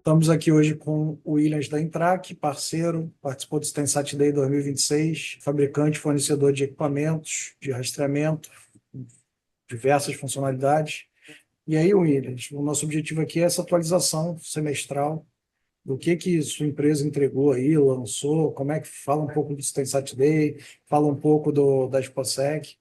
Estamos aqui hoje com o Williams da Intrac, parceiro, participou do Stensat Day 2026, fabricante, fornecedor de equipamentos, de rastreamento, diversas funcionalidades. E aí, Williams, o nosso objetivo aqui é essa atualização semestral do que sua empresa entregou aí, lançou, como é que fala um pouco do Stensat Day, fala um pouco da ExpoSec,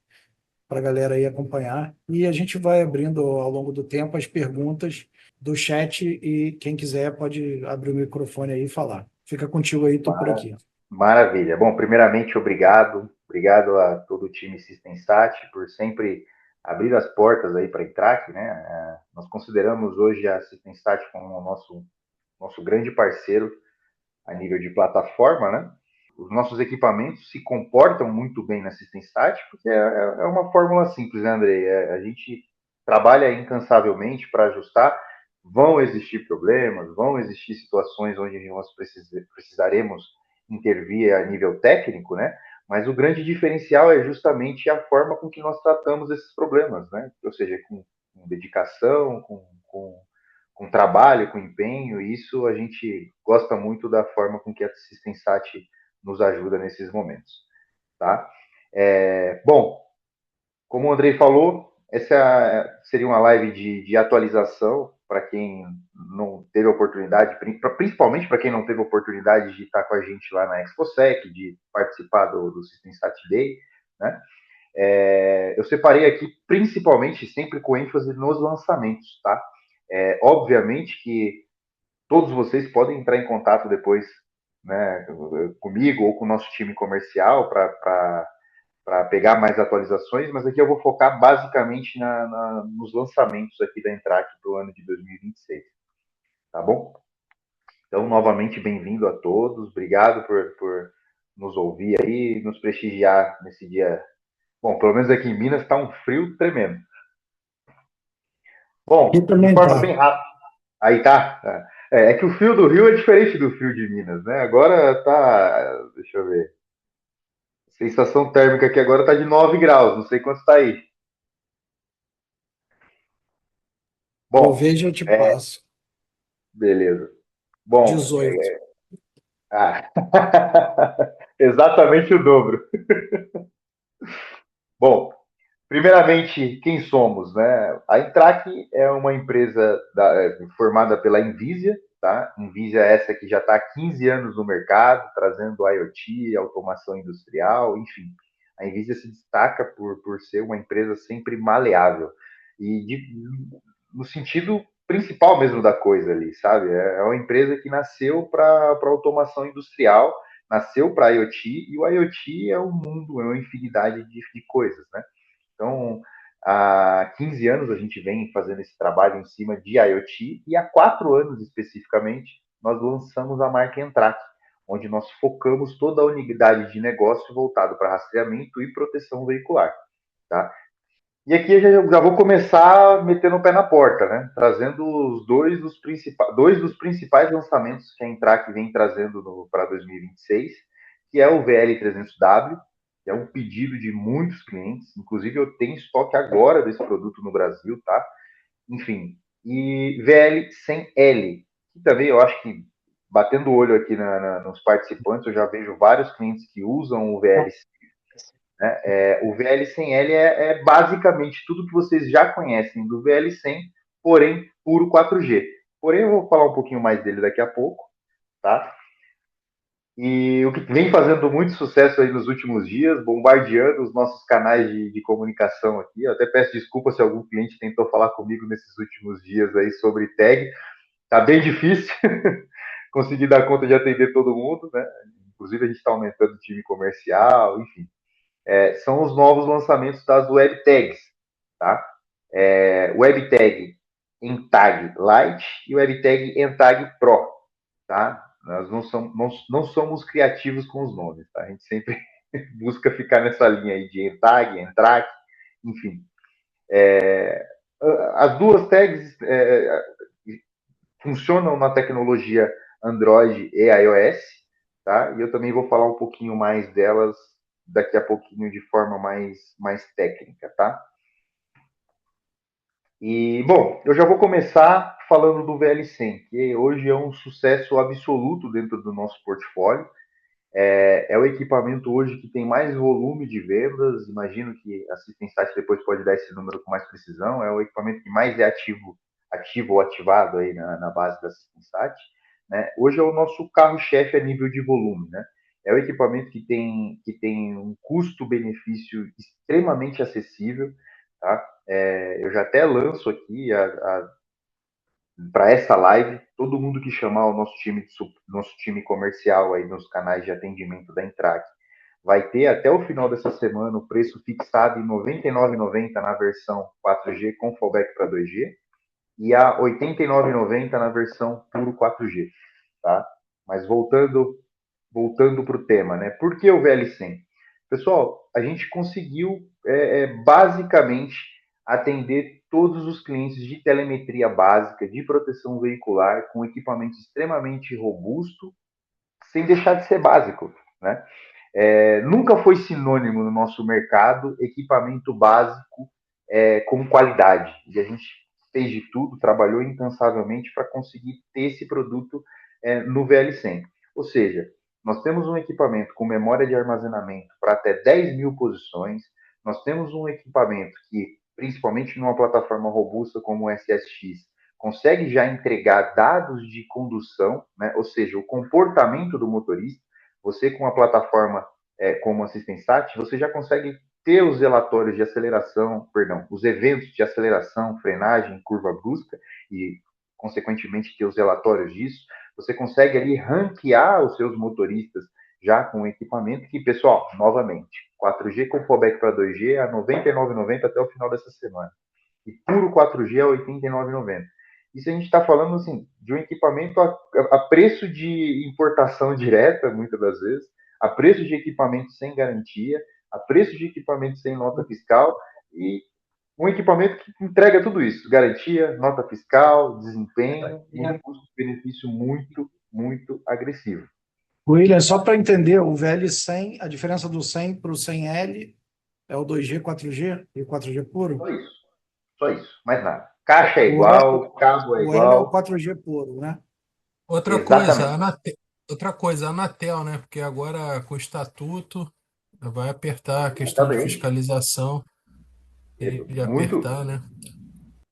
para a galera aí acompanhar. E a gente vai abrindo ao longo do tempo as perguntas do chat e quem quiser pode abrir o microfone aí e falar. Fica contigo aí, estou por aqui. Maravilha. Bom, primeiramente, obrigado. Obrigado a todo o time Systemsat por sempre abrir as portas aí para a Intrac, né? Nós consideramos hoje a Systemsat como o nosso grande parceiro a nível de plataforma, né? Os nossos equipamentos se comportam muito bem na Systemstat, porque é uma fórmula simples, né, Andrei? A gente trabalha incansavelmente para ajustar. Vão existir problemas, vão existir situações onde nós precisaremos intervir a nível técnico, né? Mas o grande diferencial é justamente a forma com que nós tratamos esses problemas, né? Ou seja, com dedicação, com trabalho, com empenho, e isso a gente gosta muito da forma com que a Systemsat nos ajuda nesses momentos, tá? Bom, como o Andrei falou, essa seria uma live de atualização para quem não teve oportunidade, principalmente para quem não teve oportunidade de estar com a gente lá na ExpoSec, de participar do Systemsat Day, né? Eu separei aqui principalmente, sempre com ênfase nos lançamentos, tá? Obviamente que todos vocês podem entrar em contato depois, né, comigo ou com o nosso time comercial para pegar mais atualizações, mas aqui eu vou focar basicamente nos lançamentos aqui da Intrac para o ano de 2026, tá bom? Então, novamente, bem-vindo a todos, obrigado por nos ouvir aí, nos prestigiar nesse dia. Bom, pelo menos aqui em Minas está um frio tremendo. Aqui Bom, de também forma tá. bem rápida. Aí tá. É que o frio do Rio é diferente do frio de Minas, né? Agora tá. Deixa eu ver. Sensação térmica aqui agora tá de 9 graus, não sei quanto tá aí. Eu Bom, vejo e eu te passo. beleza. Bom, 18. ah, exatamente o dobro. Bom, primeiramente, quem somos, né? A Intrac é uma empresa formada pela Invisia, tá? Invisia é essa que já está há 15 anos no mercado, trazendo IoT, automação industrial, enfim. A Invisia se destaca por ser uma empresa sempre maleável e no sentido principal mesmo da coisa ali, sabe? É uma empresa que nasceu para automação industrial, nasceu para IoT, e o IoT é um mundo, é uma infinidade de coisas, né? Então, há 15 anos a gente vem fazendo esse trabalho em cima de IoT e há 4 anos especificamente nós lançamos a marca Entrac, onde nós focamos toda a unidade de negócio voltado para rastreamento e proteção veicular, tá? E aqui eu já vou começar metendo o pé na porta, né? Trazendo dois dos principais lançamentos que a Intrac vem trazendo para 2026, que é o VL300W, que é um pedido de muitos clientes. Inclusive, eu tenho estoque agora desse produto no Brasil, tá? Enfim, e VL100L, que também eu acho que, batendo o olho aqui nos participantes, eu já vejo vários clientes que usam o VL, né? O VL100L é basicamente tudo que vocês já conhecem do VL100, porém puro 4G. Porém, eu vou falar um pouquinho mais dele daqui a pouco, tá? E o que vem fazendo muito sucesso aí nos últimos dias, bombardeando os nossos canais de comunicação aqui. Eu até peço desculpa se algum cliente tentou falar comigo nesses últimos dias aí sobre tag. Tá bem difícil conseguir dar conta de atender todo mundo, né? Inclusive a gente está aumentando o time comercial, enfim. São os novos lançamentos das WebTags, tá? WebTag Entag Lite e WebTag Entag Pro, tá? Nós não somos criativos com os nomes, tá? A gente sempre busca ficar nessa linha aí de Entag, Entrac, enfim. As duas tags funcionam na tecnologia Android e iOS, tá? E eu também vou falar um pouquinho mais delas daqui a pouquinho de forma mais técnica, tá? E, bom, eu já vou começar falando do VL100, que hoje é um sucesso absoluto dentro do nosso portfólio. É o equipamento hoje que tem mais volume de vendas. Imagino que a Systemsat depois pode dar esse número com mais precisão. É o equipamento que mais é ativo ou ativado aí na base da Systemsat. Né? Hoje é o nosso carro-chefe a nível de volume. Né? É o equipamento que tem um custo-benefício extremamente acessível. Tá? Eu já até lanço aqui para essa live, todo mundo que chamar o nosso time comercial aí nos canais de atendimento da Intrac vai ter até o final dessa semana o preço fixado em R$ 99,90 na versão 4G com fallback para 2G e a R$ 89,90 na versão puro 4G, tá? Mas voltando para o tema, né? Por que o VL100? Pessoal, a gente conseguiu basicamente atender todos os clientes de telemetria básica, de proteção veicular, com equipamento extremamente robusto, sem deixar de ser básico, né? Nunca foi sinônimo no nosso mercado equipamento básico com qualidade. E a gente fez de tudo, trabalhou incansavelmente para conseguir ter esse produto no VL100. Ou seja, nós temos um equipamento com memória de armazenamento para até 10 mil posições, nós temos um equipamento que, principalmente numa plataforma robusta como o SSX, consegue já entregar dados de condução, né? Ou seja, o comportamento do motorista. Você com a plataforma como Assistensat, você já consegue ter os relatórios de aceleração, perdão, os eventos de aceleração, frenagem, curva brusca e, consequentemente, ter os relatórios disso. Você consegue ali ranquear os seus motoristas já com o equipamento que, pessoal, novamente, 4G com fallback para 2G a R$ 99,90 até o final dessa semana. E puro 4G a R$ 89,90. Isso a gente está falando assim, de um equipamento a preço de importação direta, muitas das vezes, a preço de equipamento sem garantia, a preço de equipamento sem nota fiscal e um equipamento que entrega tudo isso: garantia, nota fiscal, desempenho e um custo-benefício muito, muito agressivo. William, só para entender, o VL100, a diferença do 100 para o 100L é o 2G, 4G e o 4G puro? Só isso, só isso, mais nada. Caixa é O, E- igual, cabo é o L é o igual, 4G puro, né? Outra coisa, a exatamente. Anatel, outra coisa, a Anatel, né? Porque agora com o estatuto vai apertar a questão de Exatamente. fiscalização, tem de Muito, apertar, né?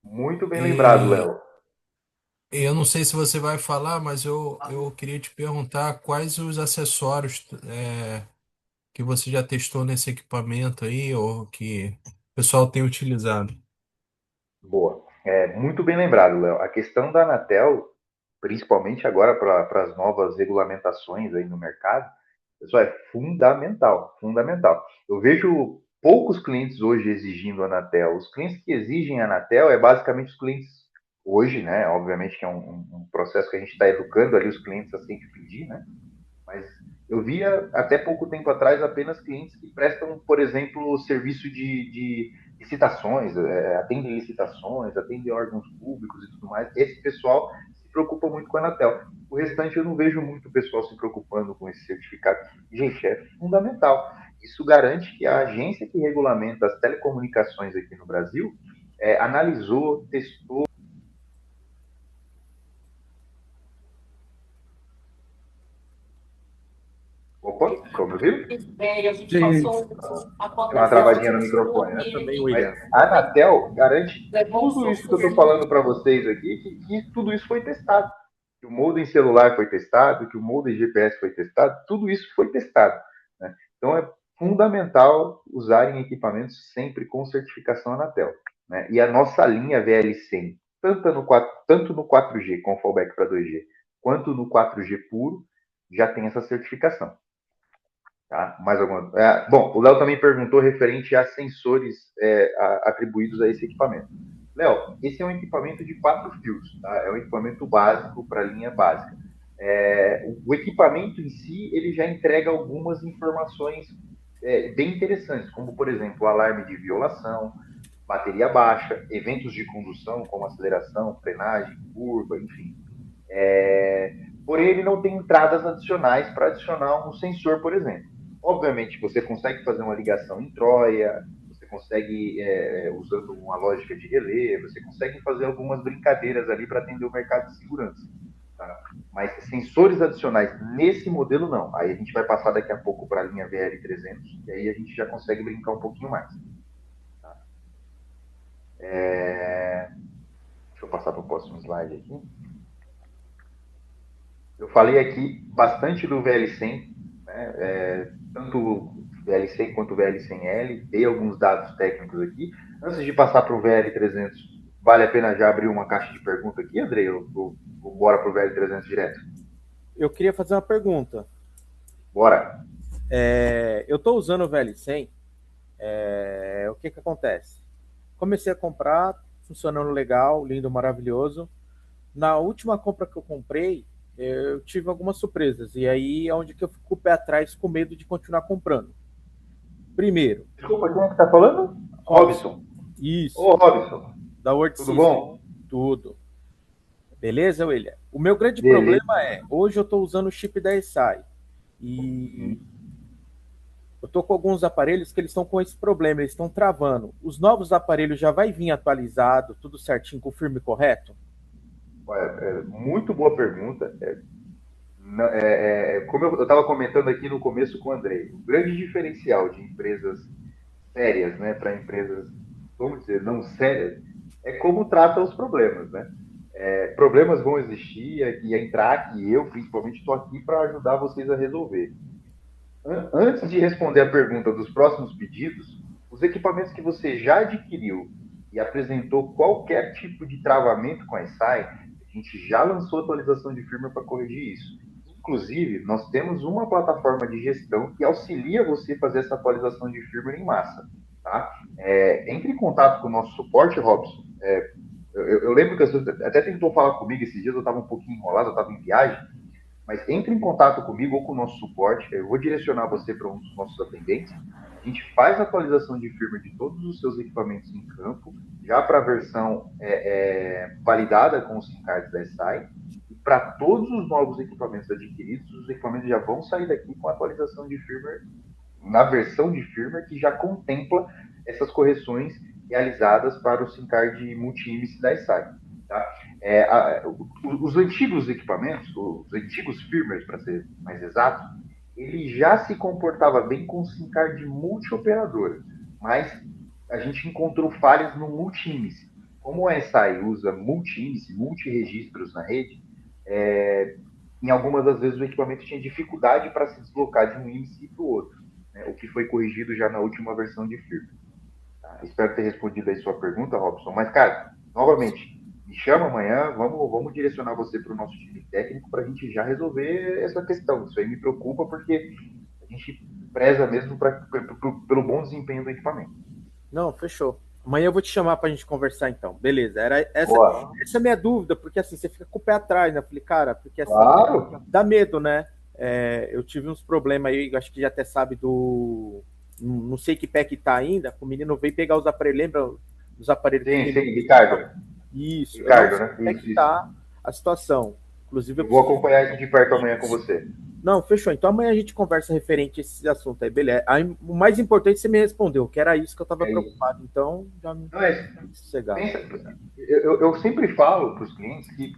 muito bem lembrado, E Léo. eu não sei se você vai falar, mas eu queria te perguntar quais os acessórios que você já testou nesse equipamento aí, ou que o pessoal tem utilizado. Boa. Muito bem lembrado, Léo. A questão da Anatel, principalmente agora para as novas regulamentações aí no mercado, pessoal, é fundamental, fundamental. Eu vejo poucos clientes hoje exigindo a Anatel. Os clientes que exigem a Anatel é basicamente os clientes hoje, né? Obviamente que é um processo que a gente está educando ali os clientes a sempre pedir, né? Mas eu via até pouco tempo atrás apenas clientes que prestam, por exemplo, serviço de licitações, atendem licitações, atendem órgãos públicos e tudo mais. Esse pessoal se preocupa muito com a Anatel. O restante eu não vejo muito pessoal se preocupando com esse certificado. Gente, é fundamental. Isso garante que a agência que regulamenta as telecomunicações aqui no Brasil analisou, testou. Opa, ficou me ouvindo? Sim. Tem uma travadinha no microfone, né? Também, Mas William. a Anatel garante tudo isso que eu estou falando para vocês aqui, que tudo isso foi testado. Que o modem celular foi testado, que o modem GPS foi testado, tudo isso foi testado. Né? Então é fundamental usarem equipamentos sempre com certificação Anatel. Né? E a nossa linha VL100, tanto no 4G com fallback para 2G, quanto no 4G puro, já tem essa certificação. Tá? Mais alguma? Bom, o Léo também perguntou referente a sensores atribuídos a esse equipamento. Léo, esse é um equipamento de 4 fios, tá? É um equipamento básico para a linha básica. O equipamento em si ele já entrega algumas informações bem interessantes, como por exemplo o alarme de violação, bateria baixa, eventos de condução como aceleração, frenagem, curva, enfim. Porém, ele não tem entradas adicionais para adicionar um sensor, por exemplo. Obviamente, você consegue fazer uma ligação em Troia, você você consegue, usando uma lógica de relé, você consegue fazer algumas brincadeiras ali para atender o mercado de segurança. Tá? Mas sensores adicionais nesse modelo, não. Aí a gente vai passar daqui a pouco para a linha VL300, e aí a gente já consegue brincar um pouquinho mais. Tá? Deixa eu passar para o próximo slide aqui. Eu falei aqui bastante do VL100, né? Tanto o VL100 quanto o VL100L, dei alguns dados técnicos aqui. Antes de passar para o VL300, vale a pena já abrir uma caixa de pergunta aqui, Andrei? Ou bora para o VL300 direto? Eu queria fazer uma pergunta. Bora. Eu estou usando o VL100, o que acontece? Comecei a comprar, funcionando legal, lindo, maravilhoso. Na última compra que eu comprei, eu tive algumas surpresas. E aí é onde que eu fico com o pé atrás, com medo de continuar comprando. Primeiro, Desculpa, quem é que está falando? Robson. Isso, Ô, Robson. da Word Tudo System. bom? Tudo. Beleza, William? O meu grande Beleza. problema hoje eu estou usando o chip da SI. E eu estou com alguns aparelhos que eles estão com esse problema, eles estão travando. Os novos aparelhos já vai vir atualizado, tudo certinho, com o firmware correto? Muito boa pergunta. Como eu estava comentando aqui no começo com o Andrei, o grande diferencial de empresas sérias, né, para empresas, vamos dizer, não sérias, é como trata os problemas, né? Problemas vão existir e a Intrac e eu, principalmente, estou aqui para ajudar vocês a resolver. Antes de responder a pergunta dos próximos pedidos, os equipamentos que você já adquiriu e apresentou qualquer tipo de travamento com a SAI, a gente já lançou atualização de firmware para corrigir isso. Inclusive, nós temos uma plataforma de gestão que auxilia você a fazer essa atualização de firmware em massa. Tá? Entre em contato com o nosso suporte, Robson. Eu lembro que você até tentou falar comigo esses dias, eu estava um pouquinho enrolado, eu estava em viagem, mas entre em contato comigo ou com o nosso suporte, eu vou direcionar você para um dos nossos atendentes. A gente faz a atualização de firmware de todos os seus equipamentos em campo, já para a versão validada com os SIM cards da SI, e para todos os novos equipamentos adquiridos, os equipamentos já vão sair daqui com a atualização de firmware, na versão de firmware que já contempla essas correções realizadas para o SIM card multi-IMSI da SI. Tá? Os antigos equipamentos, os antigos firmwares, para ser mais exato, ele já se comportava bem com SIM card multi-operadora, mas a gente encontrou falhas no multi-IMSI. Como a SI usa multi-IMSI, multi-registros na rede, em algumas das vezes o equipamento tinha dificuldade para se deslocar de um IMSI para o outro, né? O que foi corrigido já na última versão de firmware. Tá? Espero ter respondido aí sua pergunta, Robson. Mas, cara, novamente, me chama amanhã, vamos direcionar você para o nosso time técnico para a gente já resolver essa questão. Isso aí me preocupa porque a gente preza mesmo pelo bom desempenho do equipamento. Não, fechou. Amanhã eu vou te chamar para a gente conversar então. Beleza. Essa é a minha dúvida, porque assim, você fica com o pé atrás, né? Eu falei, cara, porque assim, claro, dá medo, né? Eu tive uns problemas aí, acho que já até sabe do. Não sei que pé que tá ainda. O menino veio pegar os aparelhos, lembra dos aparelhos? Sim, Ricardo. Isso. Ricardo, né? Como é que tá a situação? Inclusive, eu vou acompanhar isso de perto amanhã com você. Não, fechou. Então amanhã a gente conversa referente a esse assunto aí, beleza. Aí, o mais importante você me respondeu, que era isso que eu estava preocupado. Então, já me sossegado. Eu sempre falo para os clientes que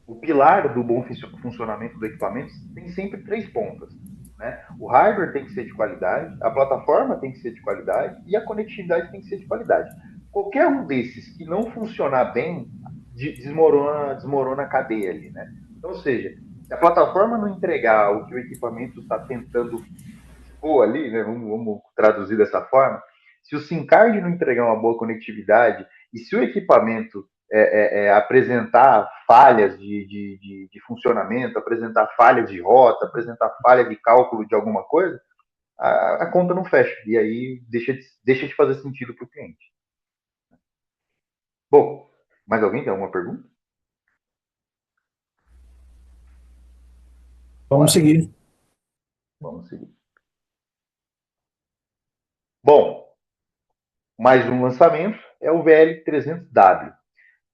o pilar do bom funcionamento do equipamento tem sempre 3 pontas. Né? O hardware tem que ser de qualidade, a plataforma tem que ser de qualidade e a conectividade tem que ser de qualidade. Qualquer um desses que não funcionar bem, desmorona a cadeia ali. Né? Então, ou seja, se a plataforma não entregar o que o equipamento está tentando pôr ali, né? Vamos traduzir dessa forma, se o SIM card não entregar uma boa conectividade e se o equipamento apresentar falhas de funcionamento, apresentar falha de rota, apresentar falha de cálculo de alguma coisa, a conta não fecha. E aí deixa de fazer sentido para o cliente. Bom, mais alguém tem alguma pergunta? Vamos seguir. Vamos seguir. Bom, mais um lançamento é o VL300W.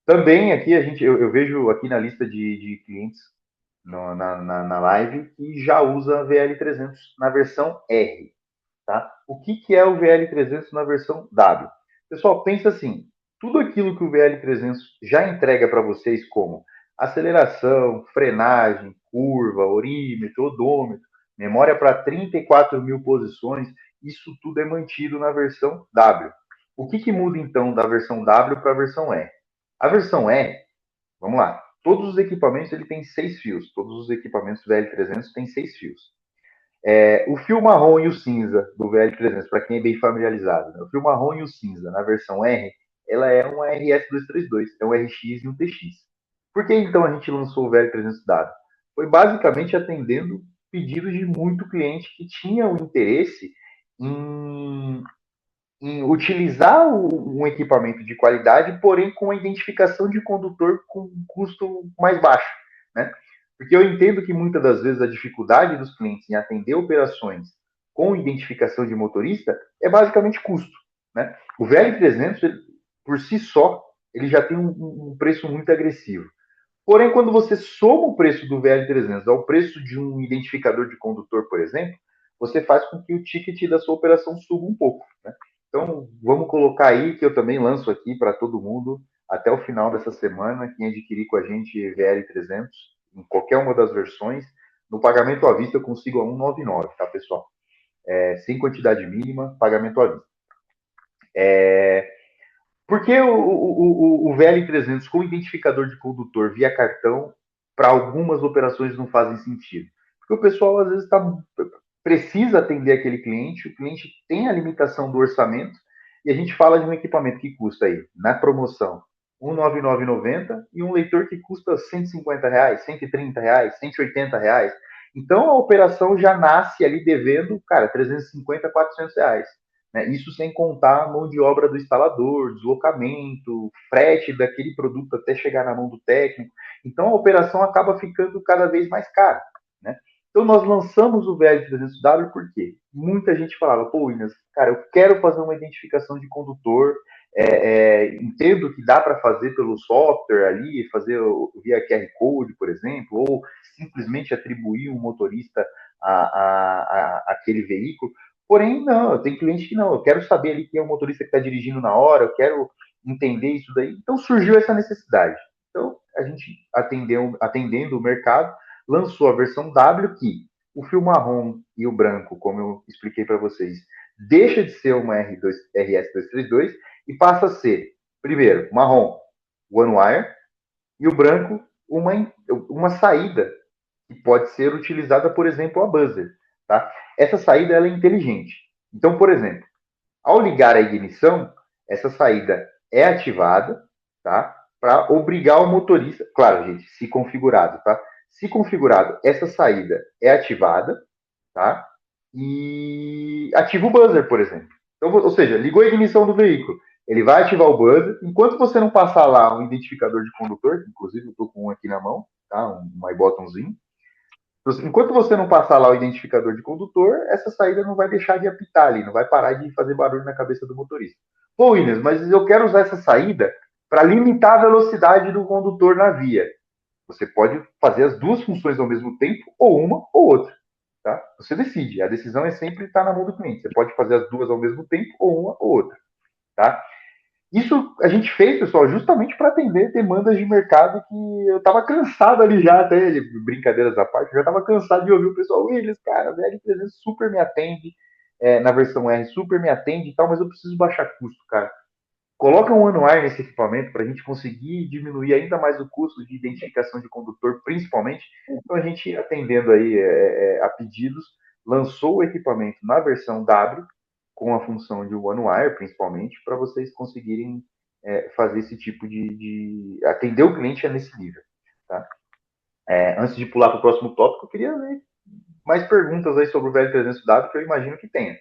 Também aqui eu vejo aqui na lista de clientes na live que já usa a VL300 na versão R. Tá? O que é o VL300 na versão W? Pessoal, pensa assim, tudo aquilo que o VL300 já entrega para vocês como aceleração, frenagem, curva, orímetro, odômetro, memória para 34 mil posições, isso tudo é mantido na versão W. O que muda então da versão W para a versão E? A versão E, vamos lá, todos os equipamentos ele tem 6 fios, todos os equipamentos VL300 têm 6 fios. O fio marrom e o cinza do VL300, para quem é bem familiarizado, né? O fio marrom e o cinza na versão R, ela é uma RS232, é um RX e um TX. Por que então a gente lançou o VL300W? Foi basicamente atendendo pedidos de muito cliente que tinha o interesse em, em utilizar um equipamento de qualidade, porém com a identificação de condutor com custo mais baixo, né? Porque eu entendo que muitas das vezes a dificuldade dos clientes em atender operações com identificação de motorista é basicamente custo, né? O VL300, ele, por si só, ele já tem um preço muito agressivo. Porém, quando você soma o preço do VL300 ao preço de um identificador de condutor, por exemplo, você faz com que o ticket da sua operação suba um pouco, né? Então, vamos colocar aí que eu também lanço aqui para todo mundo até o final dessa semana, quem adquirir com a gente VL300, em qualquer uma das versões, no pagamento à vista eu consigo a 199, tá, pessoal? Sem quantidade mínima, pagamento à vista. Por que o VL300 com identificador de condutor via cartão para algumas operações não fazem sentido? Porque o pessoal às vezes precisa atender aquele cliente, o cliente tem a limitação do orçamento e a gente fala de um equipamento que custa aí, na promoção, R$ 199,90 e um leitor que custa R$ 150, R$ 130, R$ 180. Então a operação já nasce ali devendo, cara, 350, R$ 400. Né? Isso sem contar a mão de obra do instalador, deslocamento, frete daquele produto até chegar na mão do técnico. Então a operação acaba ficando cada vez mais cara. Né? Então nós lançamos o VL300W porque muita gente falava, pô, Inas, cara, eu quero fazer uma identificação de condutor, entendo que dá para fazer pelo software ali, fazer via QR Code, por exemplo, ou simplesmente atribuir um motorista àquele veículo. Porém, não, tem cliente que não, eu quero saber ali quem é o motorista que está dirigindo na hora, eu quero entender isso daí. Então surgiu essa necessidade. Então a gente atendendo o mercado, lançou a versão W que o fio marrom e o branco, como eu expliquei para vocês, deixa de ser uma RS232 e passa a ser, primeiro, marrom, one wire, e o branco, uma saída que pode ser utilizada, por exemplo, a buzzer. Tá? Essa saída ela é inteligente. Então, por exemplo, ao ligar a ignição, essa saída é ativada, tá? Para obrigar o motorista, claro, gente, se configurado, tá? Se configurado, essa saída é ativada, tá? E ativa o buzzer, por exemplo. Então, ou seja, ligou a ignição do veículo, ele vai ativar o buzzer. Enquanto você não passar lá um identificador de condutor, que inclusive eu estou com um aqui na mão, tá? Um iBottonzinho. Enquanto você não passar lá o identificador de condutor, essa saída não vai deixar de apitar ali, não vai parar de fazer barulho na cabeça do motorista. Pô, Inês, mas eu quero usar essa saída para limitar a velocidade do condutor na via. Você pode fazer as duas funções ao mesmo tempo, ou uma ou outra. Tá? Você decide. A decisão é sempre estar na mão do cliente. Você pode fazer as duas ao mesmo tempo, ou uma ou outra. Tá? Isso a gente fez, pessoal, justamente para atender demandas de mercado que eu estava cansado ali já, até brincadeiras à parte, eu já estava cansado de ouvir o pessoal, Willis, cara, a VL300 super me atende, na versão R super me atende e tal, mas eu preciso baixar custo, cara. Coloca um anuar nesse equipamento para a gente conseguir diminuir ainda mais o custo de identificação de condutor, principalmente. Então a gente atendendo aí a pedidos, lançou o equipamento na versão W, com a função de one wire, principalmente, para vocês conseguirem fazer esse tipo de atender o cliente nesse nível. Tá? Antes de pular para o próximo tópico, eu queria ver mais perguntas aí sobre o VL300W, que eu imagino que tenha.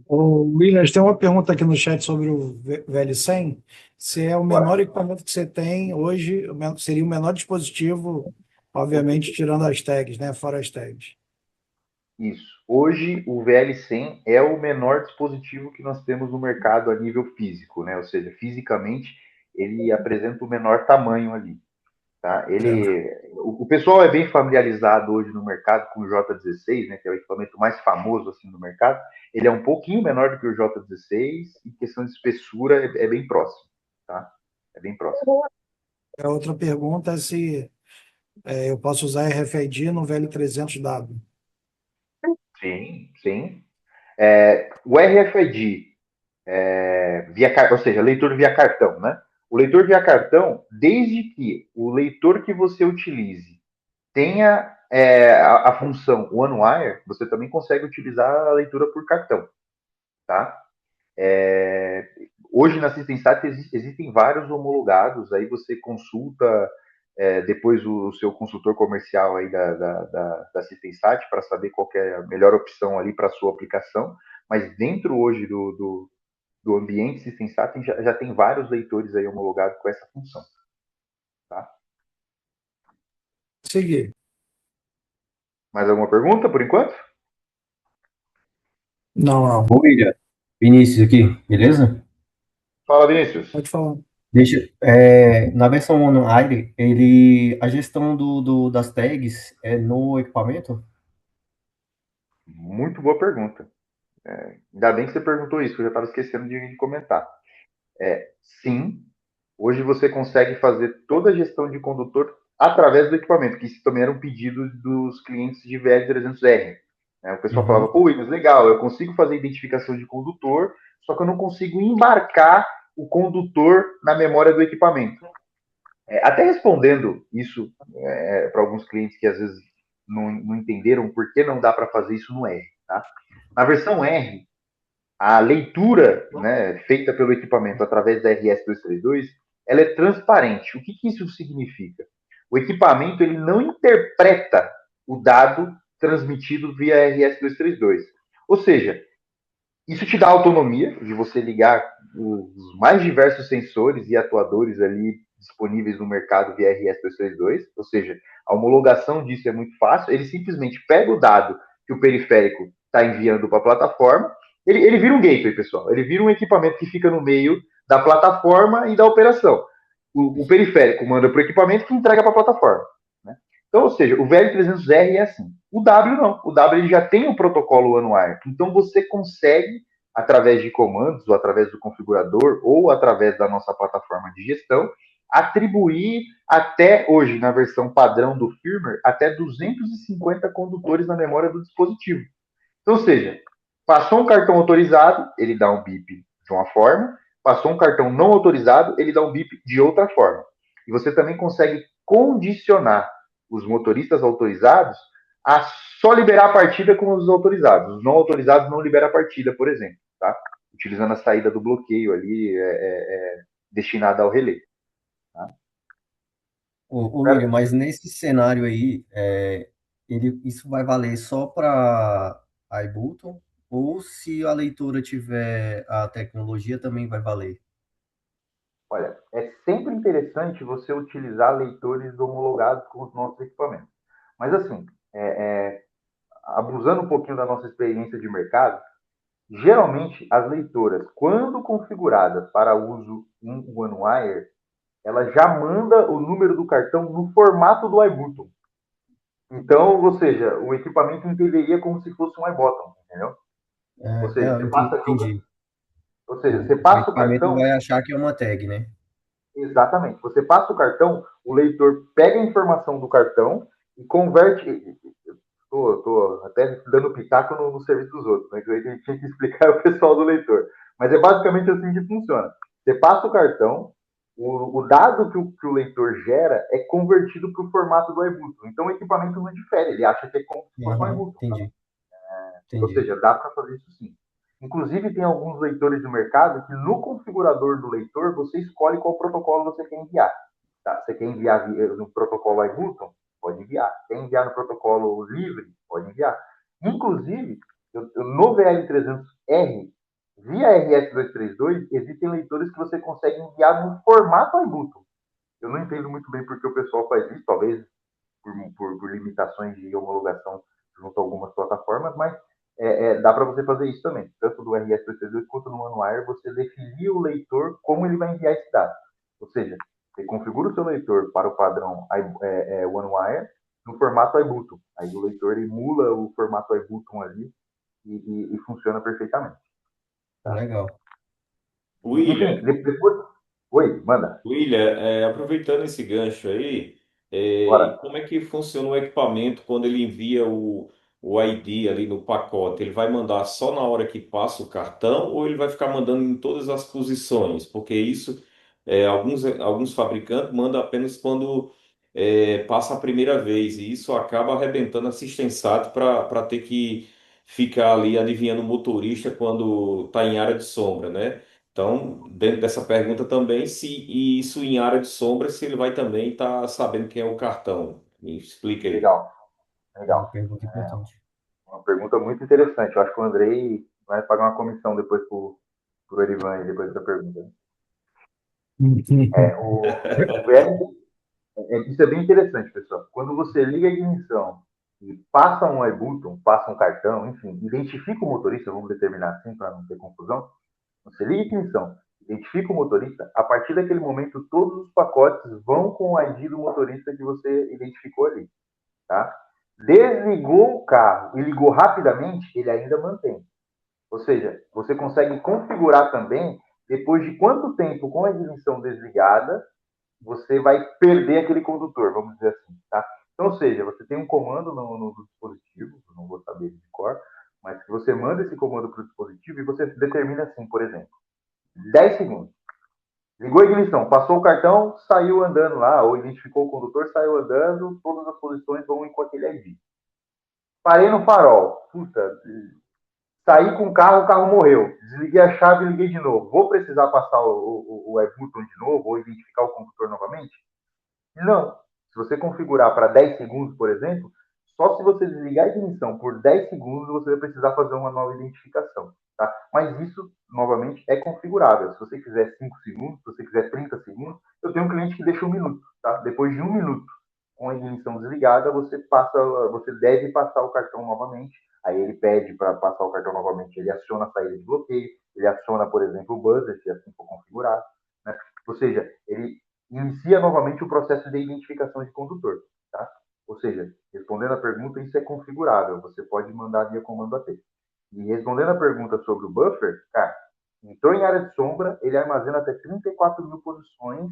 O Williams, tem uma pergunta aqui no chat sobre o VL100. Se é o menor equipamento que você tem hoje, seria o menor dispositivo, obviamente, tirando as tags, né? Fora as tags. Isso. Hoje, o VL100 é o menor dispositivo que nós temos no mercado a nível físico, né? Ou seja, fisicamente, ele apresenta o menor tamanho ali. Tá? O pessoal é bem familiarizado hoje no mercado com o J16, né, que é o equipamento mais famoso assim no mercado. Ele é um pouquinho menor do que o J16 e questão de espessura é bem próximo, tá? É bem próximo. A outra pergunta é se eu posso usar RFID no VL300W. Sim, sim. O RFID, ou seja, leitor via cartão, né? O leitor via cartão, desde que o leitor que você utilize tenha a função OneWire, você também consegue utilizar a leitura por cartão, tá? Hoje na Systemsat existem vários homologados, aí você consulta depois o seu consultor comercial aí da Systemsat para saber qual é a melhor opção ali para a sua aplicação, mas dentro hoje do ambiente Systemsat já tem vários leitores aí homologados com essa função, tá? Seguir. Mais alguma pergunta por enquanto? Não, não. Ô, William, Vinícius aqui, beleza? Fala, Vinícius. Pode falar. Na versão online, a gestão das tags é no equipamento? Muito boa pergunta. Ainda bem que você perguntou isso, que eu já estava esquecendo de comentar. Sim, hoje você consegue fazer toda a gestão de condutor através do equipamento, que isso também era um pedido dos clientes de VL300R. Né? O pessoal falava, Uhum. pô, Williams, legal, eu consigo fazer identificação de condutor, só que eu não consigo embarcar o condutor na memória do equipamento. Até respondendo isso para alguns clientes que às vezes não entenderam por que não dá para fazer isso no R. Tá? Na versão R, a leitura, né, feita pelo equipamento através da RS-232, ela é transparente. O que isso significa? O equipamento ele não interpreta o dado transmitido via RS-232. Ou seja, isso te dá autonomia de você ligar os mais diversos sensores e atuadores ali disponíveis no mercado via RS-232, ou seja, a homologação disso é muito fácil. Ele simplesmente pega o dado que o periférico está enviando para a plataforma, ele vira um gateway, pessoal. Ele vira um equipamento que fica no meio da plataforma e da operação. O periférico manda para o equipamento que entrega para a plataforma. Né? Então, ou seja, o VL300R é assim. O W não. O W ele já tem o protocolo OneWire. Então, você consegue, através de comandos, ou através do configurador, ou através da nossa plataforma de gestão, atribuir até hoje, na versão padrão do firmware, até 250 condutores na memória do dispositivo. Então, ou seja, passou um cartão autorizado, ele dá um bip de uma forma, passou um cartão não autorizado, ele dá um bip de outra forma. E você também consegue condicionar os motoristas autorizados a só liberar a partida com os autorizados. Os não autorizados não liberam a partida, por exemplo, tá? Utilizando a saída do bloqueio ali destinada ao relé. Tá? Ô, William, mas nesse cenário aí, isso vai valer só para iButton? Ou se a leitura tiver a tecnologia, também vai valer? Olha, é sempre interessante você utilizar leitores homologados com os nossos equipamentos. Mas assim, abusando um pouquinho da nossa experiência de mercado, geralmente as leitoras, quando configuradas para uso em OneWire, ela já manda o número do cartão no formato do iButton. Então, ou seja, o equipamento entenderia como se fosse um iButton, entendeu? Ou seja, você passa, Entendi. ou seja, você O passa o equipamento cartão. vai achar que é uma tag, né? Exatamente. Você passa o cartão, o leitor pega a informação do cartão e converte. Estou até dando pitaco no serviço dos outros, né? Que a gente tinha que explicar ao pessoal do leitor. Mas é basicamente assim que funciona. Você passa o cartão, o dado que o leitor gera é convertido para o formato do iButton. Então o equipamento não difere, ele acha que é como se fosse um Aham, iButton. entendi. Ou Entendi. seja, dá para fazer isso sim. Inclusive, tem alguns leitores do mercado que no configurador do leitor você escolhe qual protocolo você quer enviar. Tá? Você quer enviar no protocolo iButton? Pode enviar. Quer enviar no protocolo livre? Pode enviar. Inclusive, no VL300R, via RS-232, existem leitores que você consegue enviar no formato iButton. Eu não entendo muito bem porque o pessoal faz isso, talvez por limitações de homologação junto a algumas plataformas, mas dá para você fazer isso também. Tanto do RS-232 quanto no OneWire, você definir o leitor como ele vai enviar esse dado. Ou seja, Você configura o seu leitor para o padrão OneWire no formato iButton. Aí o leitor emula o formato iButton ali e funciona perfeitamente. Tá? Legal. Enfim, depois... Oi, manda. William, aproveitando esse gancho aí, e Bora. como é que funciona o equipamento quando ele envia o ID ali no pacote? Ele vai mandar só na hora que passa o cartão ou ele vai ficar mandando em todas as posições? Porque isso, alguns fabricantes mandam apenas quando passa a primeira vez, e isso acaba arrebentando a System SAT para ter que ficar ali adivinhando o motorista quando está em área de sombra, né? Então, dentro dessa pergunta também, se e isso em área de sombra, se ele vai também estar sabendo quem é o cartão. Me explica aí. Legal, Uma legal. pergunta importante. Uma pergunta muito interessante. Eu acho que o Andrei vai pagar uma comissão depois pro Erivan, depois dessa pergunta. Isso é bem interessante, pessoal. Quando você liga a ignição e passa um iButton, passa um cartão, enfim, identifica o motorista, vamos determinar assim para não ter confusão. Você liga a ignição, identifica o motorista, a partir daquele momento todos os pacotes vão com o ID do motorista que você identificou ali. Tá? Desligou o carro e ligou rapidamente, ele ainda mantém. Ou seja, você consegue configurar também, depois de quanto tempo com a ignição desligada, você vai perder aquele condutor, vamos dizer assim. Tá? Então, ou seja, você tem um comando no dispositivo, não vou saber de cor, mas que você manda esse comando para o dispositivo e você determina assim, por exemplo, 10 segundos. Ligou a ignição, passou o cartão, saiu andando lá, ou identificou o condutor, saiu andando, todas as posições vão com aquele ID. Parei no farol. Puta, saí com o carro morreu. Desliguei a chave e liguei de novo. Vou precisar passar o iButton de novo ou identificar o condutor novamente? Não. Se você configurar para 10 segundos, por exemplo, só se você desligar a ignição por 10 segundos, você vai precisar fazer uma nova identificação. Tá? Mas isso, novamente, é configurável. Se você quiser 5 segundos, se você quiser 30 segundos, eu tenho um cliente que deixa 1 minuto. Tá? Depois de 1 minuto com a ignição desligada, você deve passar o cartão novamente. Aí ele pede para passar o cartão novamente, ele aciona a saída de bloqueio, ele aciona, por exemplo, o buzzer, se assim for configurado. Né? Ou seja, ele inicia novamente o processo de identificação de condutor. Tá? Ou seja, respondendo a pergunta, isso é configurável, você pode mandar via comando AT. E respondendo a pergunta sobre o buffer, cara, entrou em área de sombra, ele armazena até 34 mil posições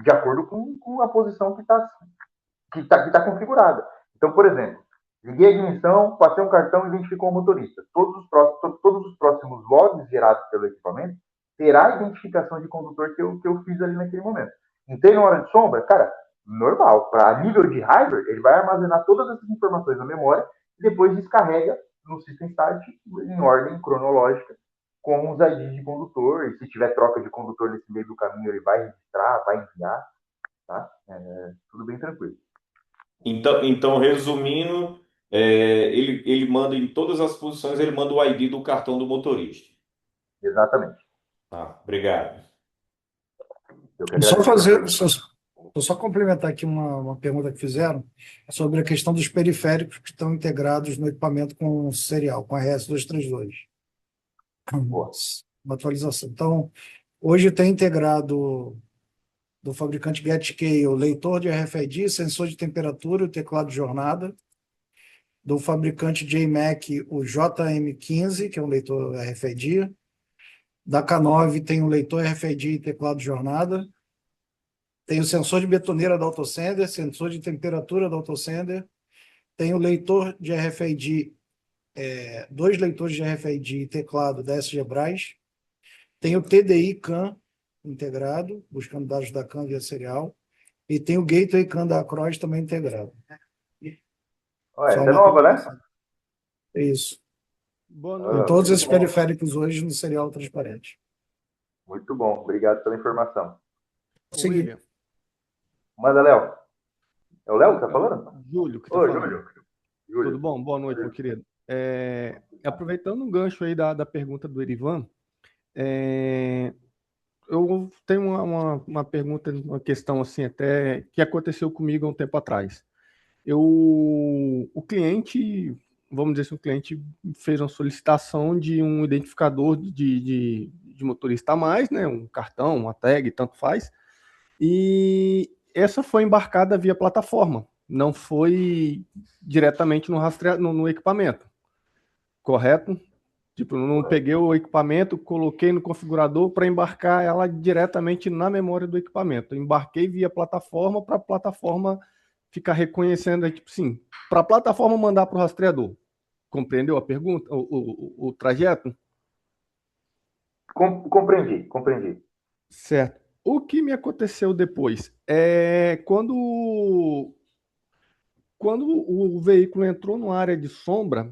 de acordo com a posição que está configurada. Então, por exemplo, liguei a ignição, passei um cartão e identificou o motorista. Todos os próximos logs gerados pelo equipamento terá a identificação de condutor que eu fiz ali naquele momento. Entrei na hora de sombra, cara, normal. A nível de hardware, ele vai armazenar todas essas informações na memória e depois descarrega no System Start em ordem cronológica com os IDs de condutor. E se tiver troca de condutor nesse meio do caminho, ele vai registrar, vai enviar. Tá? Tudo bem tranquilo. Então resumindo, ele manda em todas as posições, ele manda o ID do cartão do motorista. Exatamente. Tá, obrigado. Eu que agradeço. Só complementar aqui uma pergunta que fizeram sobre a questão dos periféricos que estão integrados no equipamento com serial, com a RS-232. Boa. Uma atualização. Então, hoje tem integrado do fabricante GetKey o leitor de RFID, sensor de temperatura e o teclado de jornada. Do fabricante JMac o JM15, que é um leitor RFID. Da K9 tem o leitor RFID e teclado de jornada. Tem o sensor de betoneira da AutoSender, sensor de temperatura da AutoSender. Tem o leitor de RFID, 2 leitores de RFID e teclado da SGBras. Tem o TDI CAN integrado, buscando dados da CAN via serial. E tem o Gateway CAN da Across também integrado. Essa é nova, né? Isso. Boa Tem noite. todos esses periféricos hoje no serial transparente. Muito bom, obrigado pela informação. William. Manda, Léo. É o Léo que tá falando? Júlio que tá Oi, falando. Júlio. Tudo bom? Boa noite, meu querido. Aproveitando um gancho aí da pergunta do Erivan, eu tenho uma pergunta, uma questão assim até que aconteceu comigo há um tempo atrás. O cliente, vamos dizer assim, o cliente fez uma solicitação de um identificador de motorista a mais, né? Um cartão, uma tag, tanto faz. E essa foi embarcada via plataforma, não foi diretamente no equipamento, correto? Tipo, eu não peguei o equipamento, coloquei no configurador para embarcar ela diretamente na memória do equipamento. Eu embarquei via plataforma para a plataforma ficar reconhecendo, tipo assim, para a plataforma mandar para o rastreador. Compreendeu a pergunta, o trajeto? Compreendi. Certo. O que me aconteceu depois é quando o veículo entrou numa área de sombra,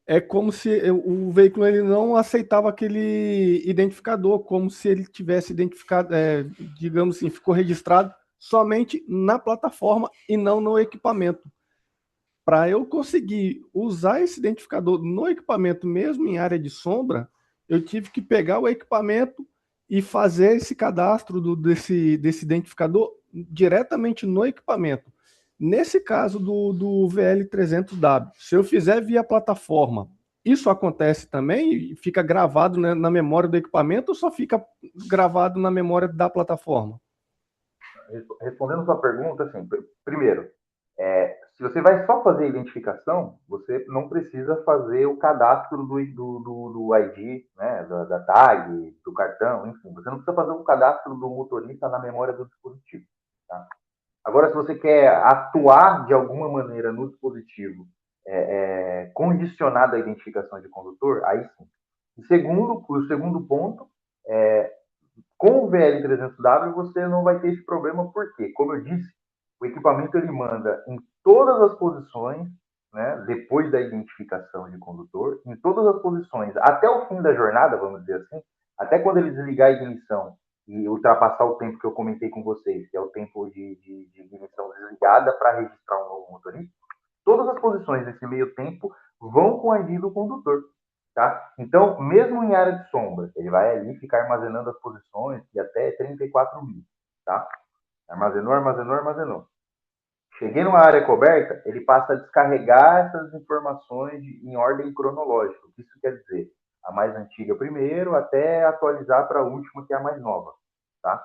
é como se o veículo ele não aceitava aquele identificador, como se ele tivesse identificado, digamos assim, ficou registrado somente na plataforma e não no equipamento. Para eu conseguir usar esse identificador no equipamento, mesmo em área de sombra, eu tive que pegar o equipamento e fazer esse cadastro desse identificador diretamente no equipamento. Nesse caso do VL300W, se eu fizer via plataforma, isso acontece também? Fica gravado, né, na memória do equipamento ou só fica gravado na memória da plataforma? Respondendo sua pergunta, assim, primeiro, se você vai só fazer identificação, você não precisa fazer o cadastro do ID, né, da tag, do cartão, enfim, você não precisa fazer o cadastro do motorista na memória do dispositivo. Tá? Agora, se você quer atuar de alguma maneira no dispositivo condicionado à identificação de condutor, aí sim. O segundo ponto, com o VL300W você não vai ter esse problema, porque, como eu disse, o equipamento ele manda em todas as posições, né, depois da identificação de condutor, em todas as posições, até o fim da jornada, vamos dizer assim, até quando ele desligar a ignição e ultrapassar o tempo que eu comentei com vocês, que é o tempo de ignição desligada para registrar um novo motorista, todas as posições desse meio tempo vão com a ID do condutor. Tá? Então, mesmo em área de sombra, ele vai ali ficar armazenando as posições de até 34 mil. Tá? Armazenou. Cheguei numa área coberta, ele passa a descarregar essas informações em ordem cronológica. O que isso quer dizer? A mais antiga primeiro, até atualizar para a última, que é a mais nova. Tá?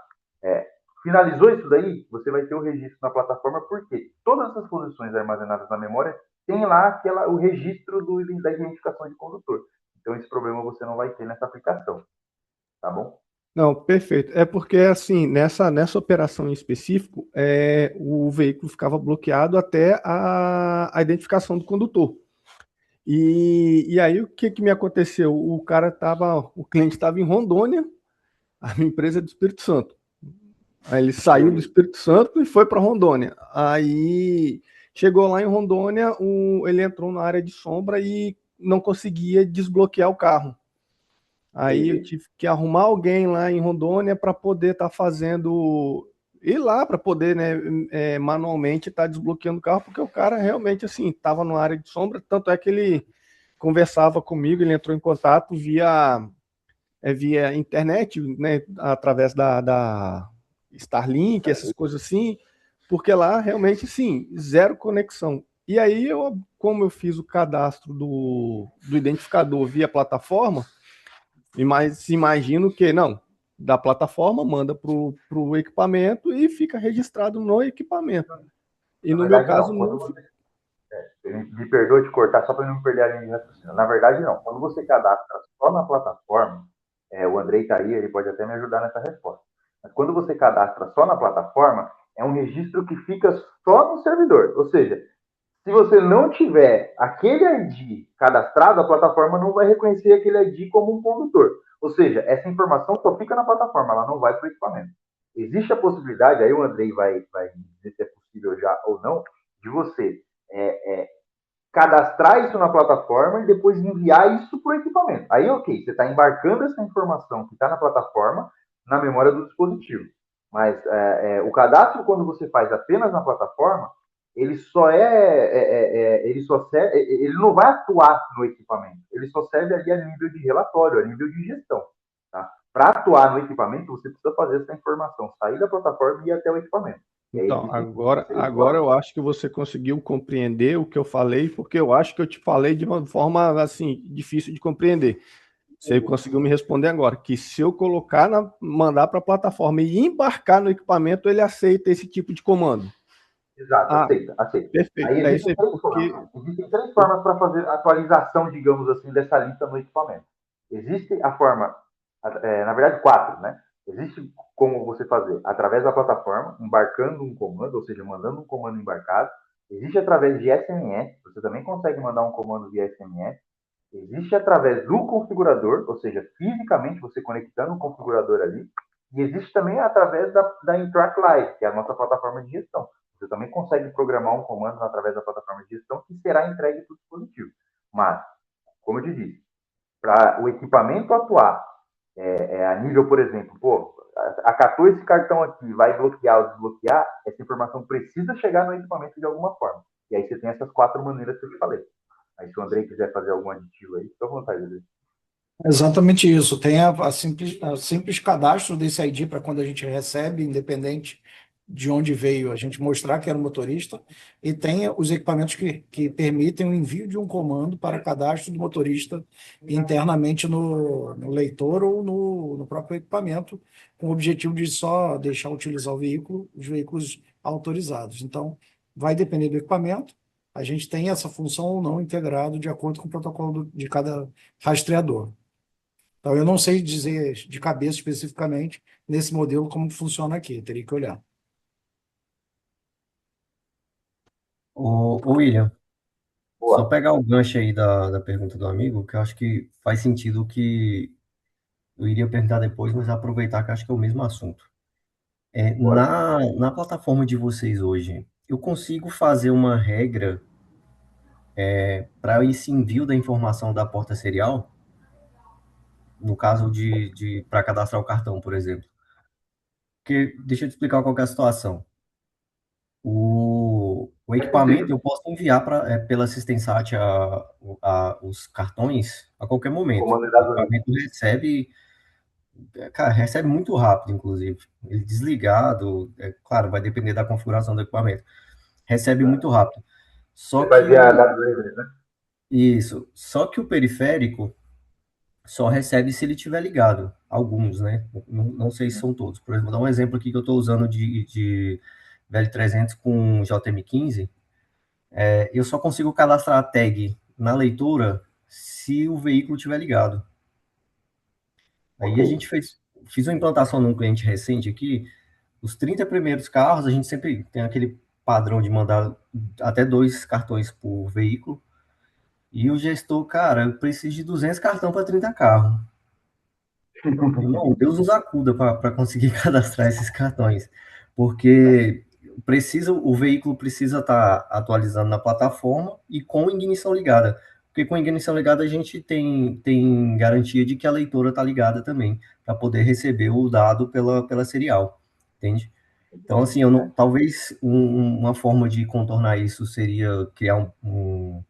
Finalizou isso daí, você vai ter o registro na plataforma, porque todas essas posições armazenadas na memória tem lá o registro da identificação de condutor. Então, esse problema você não vai ter nessa aplicação. Tá bom? Não, perfeito. É porque, assim, nessa operação em específico, o veículo ficava bloqueado até a identificação do condutor. E aí, o que me aconteceu? O cliente estava em Rondônia, a minha empresa é do Espírito Santo. Aí ele saiu do Espírito Santo e foi para Rondônia. Aí chegou lá em Rondônia, ele entrou na área de sombra e não conseguia desbloquear o carro. Aí eu tive que arrumar alguém lá em Rondônia para poder estar ir lá para poder, né, manualmente estar desbloqueando o carro, porque o cara realmente, assim, estava na área de sombra, tanto é que ele conversava comigo, ele entrou em contato via internet, né, através da Starlink, essas coisas assim, porque lá realmente, sim, zero conexão. E aí, como eu fiz o cadastro do identificador via plataforma, imagino que, não, da plataforma manda para o equipamento e fica registrado no equipamento. E no meu caso, não. Me perdoe te cortar só para não perder a linha de raciocínio. Na verdade, não. Quando você cadastra só na plataforma, o Andrei está aí, ele pode até me ajudar nessa resposta. Mas quando você cadastra só na plataforma, é um registro que fica só no servidor. Ou seja, se você não tiver aquele ID cadastrado, a plataforma não vai reconhecer aquele ID como um condutor. Ou seja, essa informação só fica na plataforma, ela não vai para o equipamento. Existe a possibilidade, aí o Andrei vai dizer se é possível já ou não, de você cadastrar isso na plataforma e depois enviar isso para o equipamento. Aí, ok, você está embarcando essa informação que está na plataforma na memória do dispositivo. Mas o cadastro, quando você faz apenas na plataforma, ele ele não vai atuar no equipamento. Ele só serve ali a nível de relatório, a nível de gestão. Tá? Para atuar no equipamento, você precisa fazer essa informação, sair da plataforma e ir até o equipamento. Então, agora eu acho que você conseguiu compreender o que eu falei, porque eu acho que eu te falei de uma forma, assim, difícil de compreender. Você conseguiu me responder agora, que se eu colocar, mandar para a plataforma e embarcar no equipamento, ele aceita esse tipo de comando. Exato, aceita. Perfeito. Aí É isso aí, existem três formas para fazer a atualização, digamos assim, dessa lista no equipamento. Existe a forma, na verdade, quatro, né? Existe como você fazer através da plataforma, embarcando um comando, ou seja, mandando um comando embarcado. Existe através de SMS, você também consegue mandar um comando via SMS. Existe através do configurador, ou seja, fisicamente você conectando o configurador ali. E existe também através da Intrack Live, que é a nossa plataforma de gestão. Você também consegue programar um comando através da plataforma de gestão que será entregue para o dispositivo. Mas, como eu te disse, para o equipamento atuar a nível, por exemplo, acatou esse cartão aqui, vai bloquear ou desbloquear, essa informação precisa chegar no equipamento de alguma forma. E aí você tem essas quatro maneiras que eu te falei. Aí se o Andrei quiser fazer algum aditivo aí, fica à vontade, Andrei. Exatamente isso. Tem a simples cadastro desse ID para quando a gente recebe, independente de onde veio, a gente mostrar que era o motorista, e tem os equipamentos que permitem o envio de um comando para cadastro do motorista internamente no leitor ou no próprio equipamento, com o objetivo de só deixar utilizar o veículo, os veículos autorizados. Então, vai depender do equipamento. A gente tem essa função ou não integrado de acordo com o protocolo de cada rastreador. Então, eu não sei dizer de cabeça especificamente nesse modelo como funciona aqui, teria que olhar. Ô William, só Boa. pegar o gancho aí da pergunta do amigo, que eu acho que faz sentido o que eu iria perguntar depois, mas aproveitar que eu acho que é o mesmo assunto. Bora. Na plataforma de vocês hoje, eu consigo fazer uma regra para esse envio da informação da porta serial, no caso de para cadastrar o cartão, por exemplo. Porque, deixa eu te explicar qual que é a situação. O É possível. equipamento eu posso enviar pela Assistensat os cartões a qualquer momento. Comando de O dados únicos. equipamento recebe, cara, recebe muito rápido, inclusive. Ele desligado, claro, vai depender da configuração do equipamento. Recebe muito rápido. Só Você faz que via dados livres, né? só que o periférico só recebe se ele estiver ligado. Alguns, né? Não sei se são todos. Por exemplo, vou dar um exemplo aqui que eu estou usando de VL300 com JM15. Eu só consigo cadastrar a tag na leitura se o veículo estiver ligado. Aí a Ok. gente fiz uma implantação num cliente recente aqui. Os 30 primeiros carros, a gente sempre tem aquele padrão de mandar até 2 cartões por veículo. E o gestor, cara, eu preciso de 200 cartões para 30 carros. Irmão, Deus nos acuda para conseguir cadastrar esses cartões, porque o veículo precisa estar atualizando na plataforma e com ignição ligada, porque com ignição ligada a gente tem garantia de que a leitora está ligada também, para poder receber o dado pela serial, entende? Então, assim, eu não, talvez uma forma de contornar isso seria criar um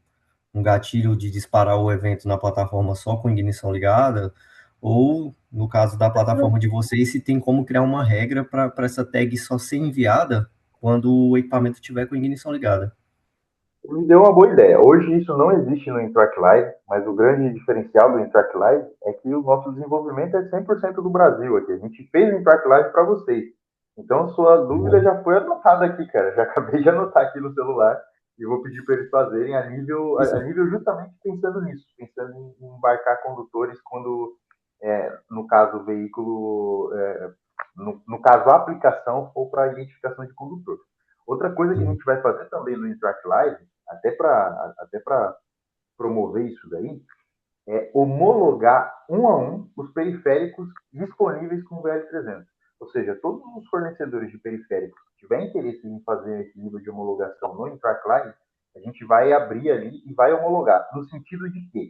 gatilho de disparar o evento na plataforma só com ignição ligada, ou, no caso da plataforma de vocês, se tem como criar uma regra para essa tag só ser enviada quando o equipamento estiver com ignição ligada. Me deu uma boa ideia. Hoje isso não existe no Intrack Live, mas o grande diferencial do Intrack Live é que o nosso desenvolvimento é 100% do Brasil aqui. A gente fez o Intrack Live para vocês. Então, sua dúvida já foi anotada aqui, cara. Já acabei de anotar aqui no celular e vou pedir para eles fazerem a nível justamente pensando nisso, pensando em embarcar condutores quando, no caso, o veículo, no caso, a aplicação for para identificação de condutor. Outra coisa que a gente vai fazer também no Intrack Live, até para promover isso daí, é homologar um a um os periféricos disponíveis com o VL300. Ou seja, todos os fornecedores de periféricos que tiverem interesse em fazer esse nível de homologação no Intrack Live, a gente vai abrir ali e vai homologar. No sentido de que,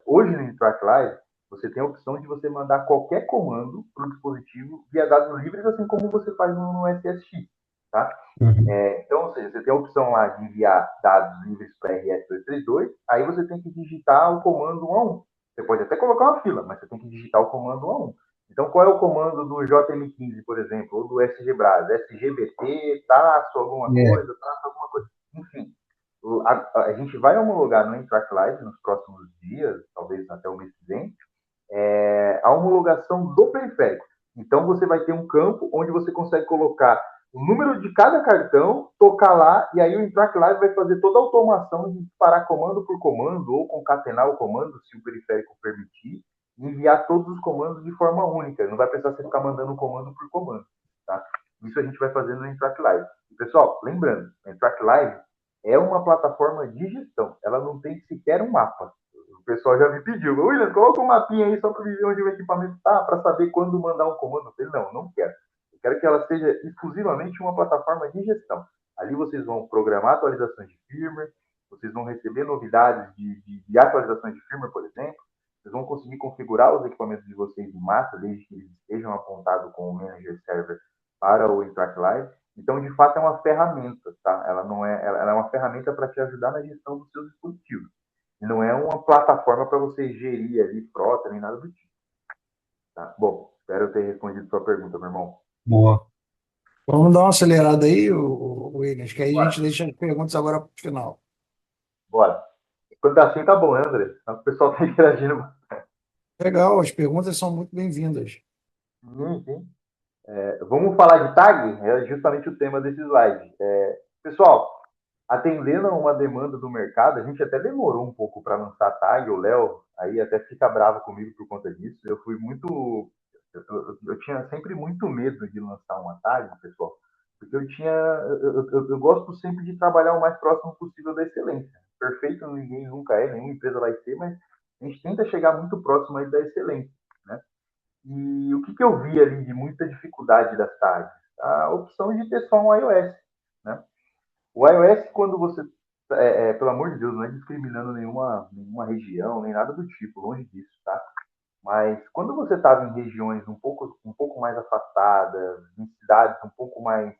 hoje no Intrack Live, você tem a opção de você mandar qualquer comando para o dispositivo via dados livres, assim como você faz no SSX. Tá? Então, ou seja, você tem a opção lá de enviar dados livres para RS-232, aí você tem que digitar o comando 1 a 1. Você pode até colocar uma fila, mas você tem que digitar o comando 1 a 1. Então, qual é o comando do JM15, por exemplo, ou do SGBRAS? SGBT, traço alguma coisa, traço alguma coisa. Enfim, a gente vai homologar no Intrack Live nos próximos dias, talvez até o mês que vem, homologação do periférico. Então, você vai ter um campo onde você consegue colocar o número de cada cartão, tocar lá, e aí o Intrack Live vai fazer toda a automação de disparar comando por comando, ou concatenar o comando, se o periférico permitir, e enviar todos os comandos de forma única. Não vai precisar você ficar mandando comando por comando. Tá? Isso a gente vai fazer no Intrack Live. E, pessoal, lembrando, o Intrack Live é uma plataforma de gestão. Ela não tem sequer um mapa. O pessoal já me pediu, William, coloca um mapinha aí só para ver onde o equipamento está, para saber quando mandar um comando. Eu falei, não quero. Eu quero que ela seja exclusivamente uma plataforma de gestão. Ali vocês vão programar atualizações de firmware, vocês vão receber novidades de atualizações de firmware, por exemplo. Vocês vão conseguir configurar os equipamentos de vocês em massa, desde que eles estejam apontados com o Manager Server para o Intrack Live. Então, de fato, é uma ferramenta, tá? Ela é uma ferramenta para te ajudar na gestão dos seus dispositivos. E não é uma plataforma para você gerir ali frota, nem nada do tipo. Tá? Bom, espero ter respondido a sua pergunta, meu irmão. Boa. Vamos dar uma acelerada aí, Williams, que aí a Bora. gente deixa as perguntas agora para o final. Bora. Quando tá assim, tá bom, né, André? O pessoal tá interagindo. Legal, as perguntas são muito bem-vindas. Sim. Vamos falar de tag? É justamente o tema desse slide. Pessoal, atendendo a uma demanda do mercado, a gente até demorou um pouco para lançar tag. O Léo aí até fica bravo comigo por conta disso. Eu tinha sempre muito medo de lançar uma tag, pessoal, porque eu gosto sempre de trabalhar o mais próximo possível da excelência. Perfeito ninguém nunca é, nenhuma empresa vai ser, mas a gente tenta chegar muito próximo aí da excelência, né? E o que eu vi ali de muita dificuldade das tags? A opção de ter só um iOS, né? O iOS, quando você, pelo amor de Deus, não é discriminando nenhuma região, nem nada do tipo, longe disso, tá? Mas quando você estava em regiões um pouco mais afastadas, em cidades um pouco mais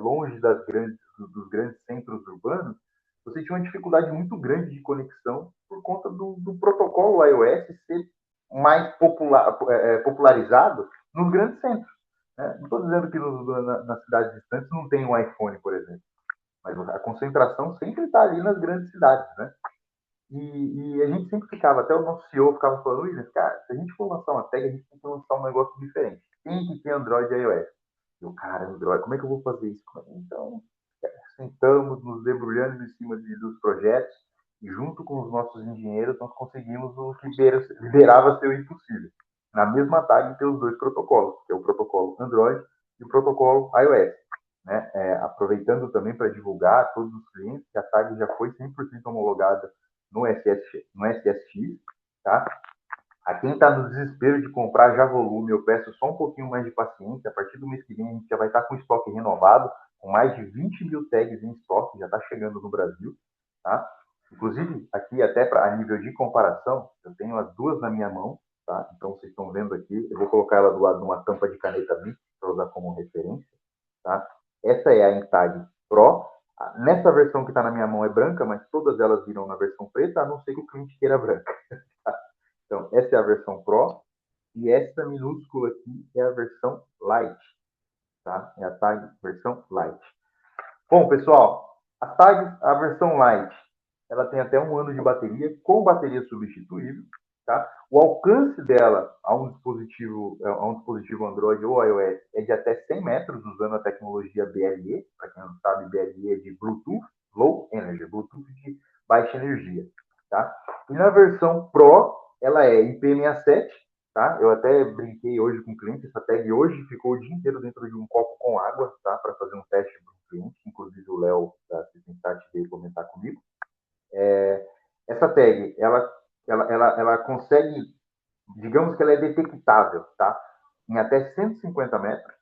longe dos grandes centros urbanos, você tinha uma dificuldade muito grande de conexão por conta do protocolo iOS ser mais popularizado nos grandes centros. Né? Não estou dizendo que nas cidades distantes não tem um iPhone, por exemplo, mas a concentração sempre está ali nas grandes cidades, né? E a gente sempre ficava, até o nosso CEO ficava falando, William, cara, se a gente for lançar uma tag, a gente tem que lançar um negócio diferente. Tem que ter Android e iOS. Eu, cara, Android, como é que eu vou fazer isso? Então, sentamos, nos debrulhando em cima dos projetos, e junto com os nossos engenheiros, nós conseguimos o que liberava ser o impossível. Na mesma tag ter os dois protocolos, que é o protocolo Android e o protocolo iOS. Né? Aproveitando também para divulgar a todos os clientes que a tag já foi 100% homologada no SSX, tá? A quem está no desespero de comprar já volume, eu peço só um pouquinho mais de paciência. A partir do mês que vem, a gente já vai estar com o estoque renovado, com mais de 20 mil tags em estoque, já está chegando no Brasil, tá? Inclusive, aqui até a nível de comparação, eu tenho as duas na minha mão, tá? Então, vocês estão vendo aqui, eu vou colocar ela do lado de uma tampa de caneta BIC, para usar como referência, tá? Essa é a Intag Pro. Nessa versão que está na minha mão é branca, mas todas elas viram na versão preta, a não ser que o cliente queira branca. Então, essa é a versão Pro. E essa minúscula aqui é a versão Light. Tá? É a tag versão Light. Bom, pessoal, a versão Light, ela tem até 1 ano de bateria, com bateria substituível. Tá? O alcance dela a um dispositivo Android ou iOS é de até 100 metros, usando a tecnologia BLE. Para quem não sabe, BLE é de Bluetooth Low Energy, Bluetooth de baixa energia. Tá? E na versão Pro, ela é IP67. Tá? Eu até brinquei hoje com o cliente, essa tag hoje ficou o dia inteiro dentro de um copo com água, tá? Para fazer um teste para o cliente. Inclusive o Léo da Assistente veio comentar comigo. Essa tag, ela consegue, digamos que ela é detectável, tá? Em até 150 metros,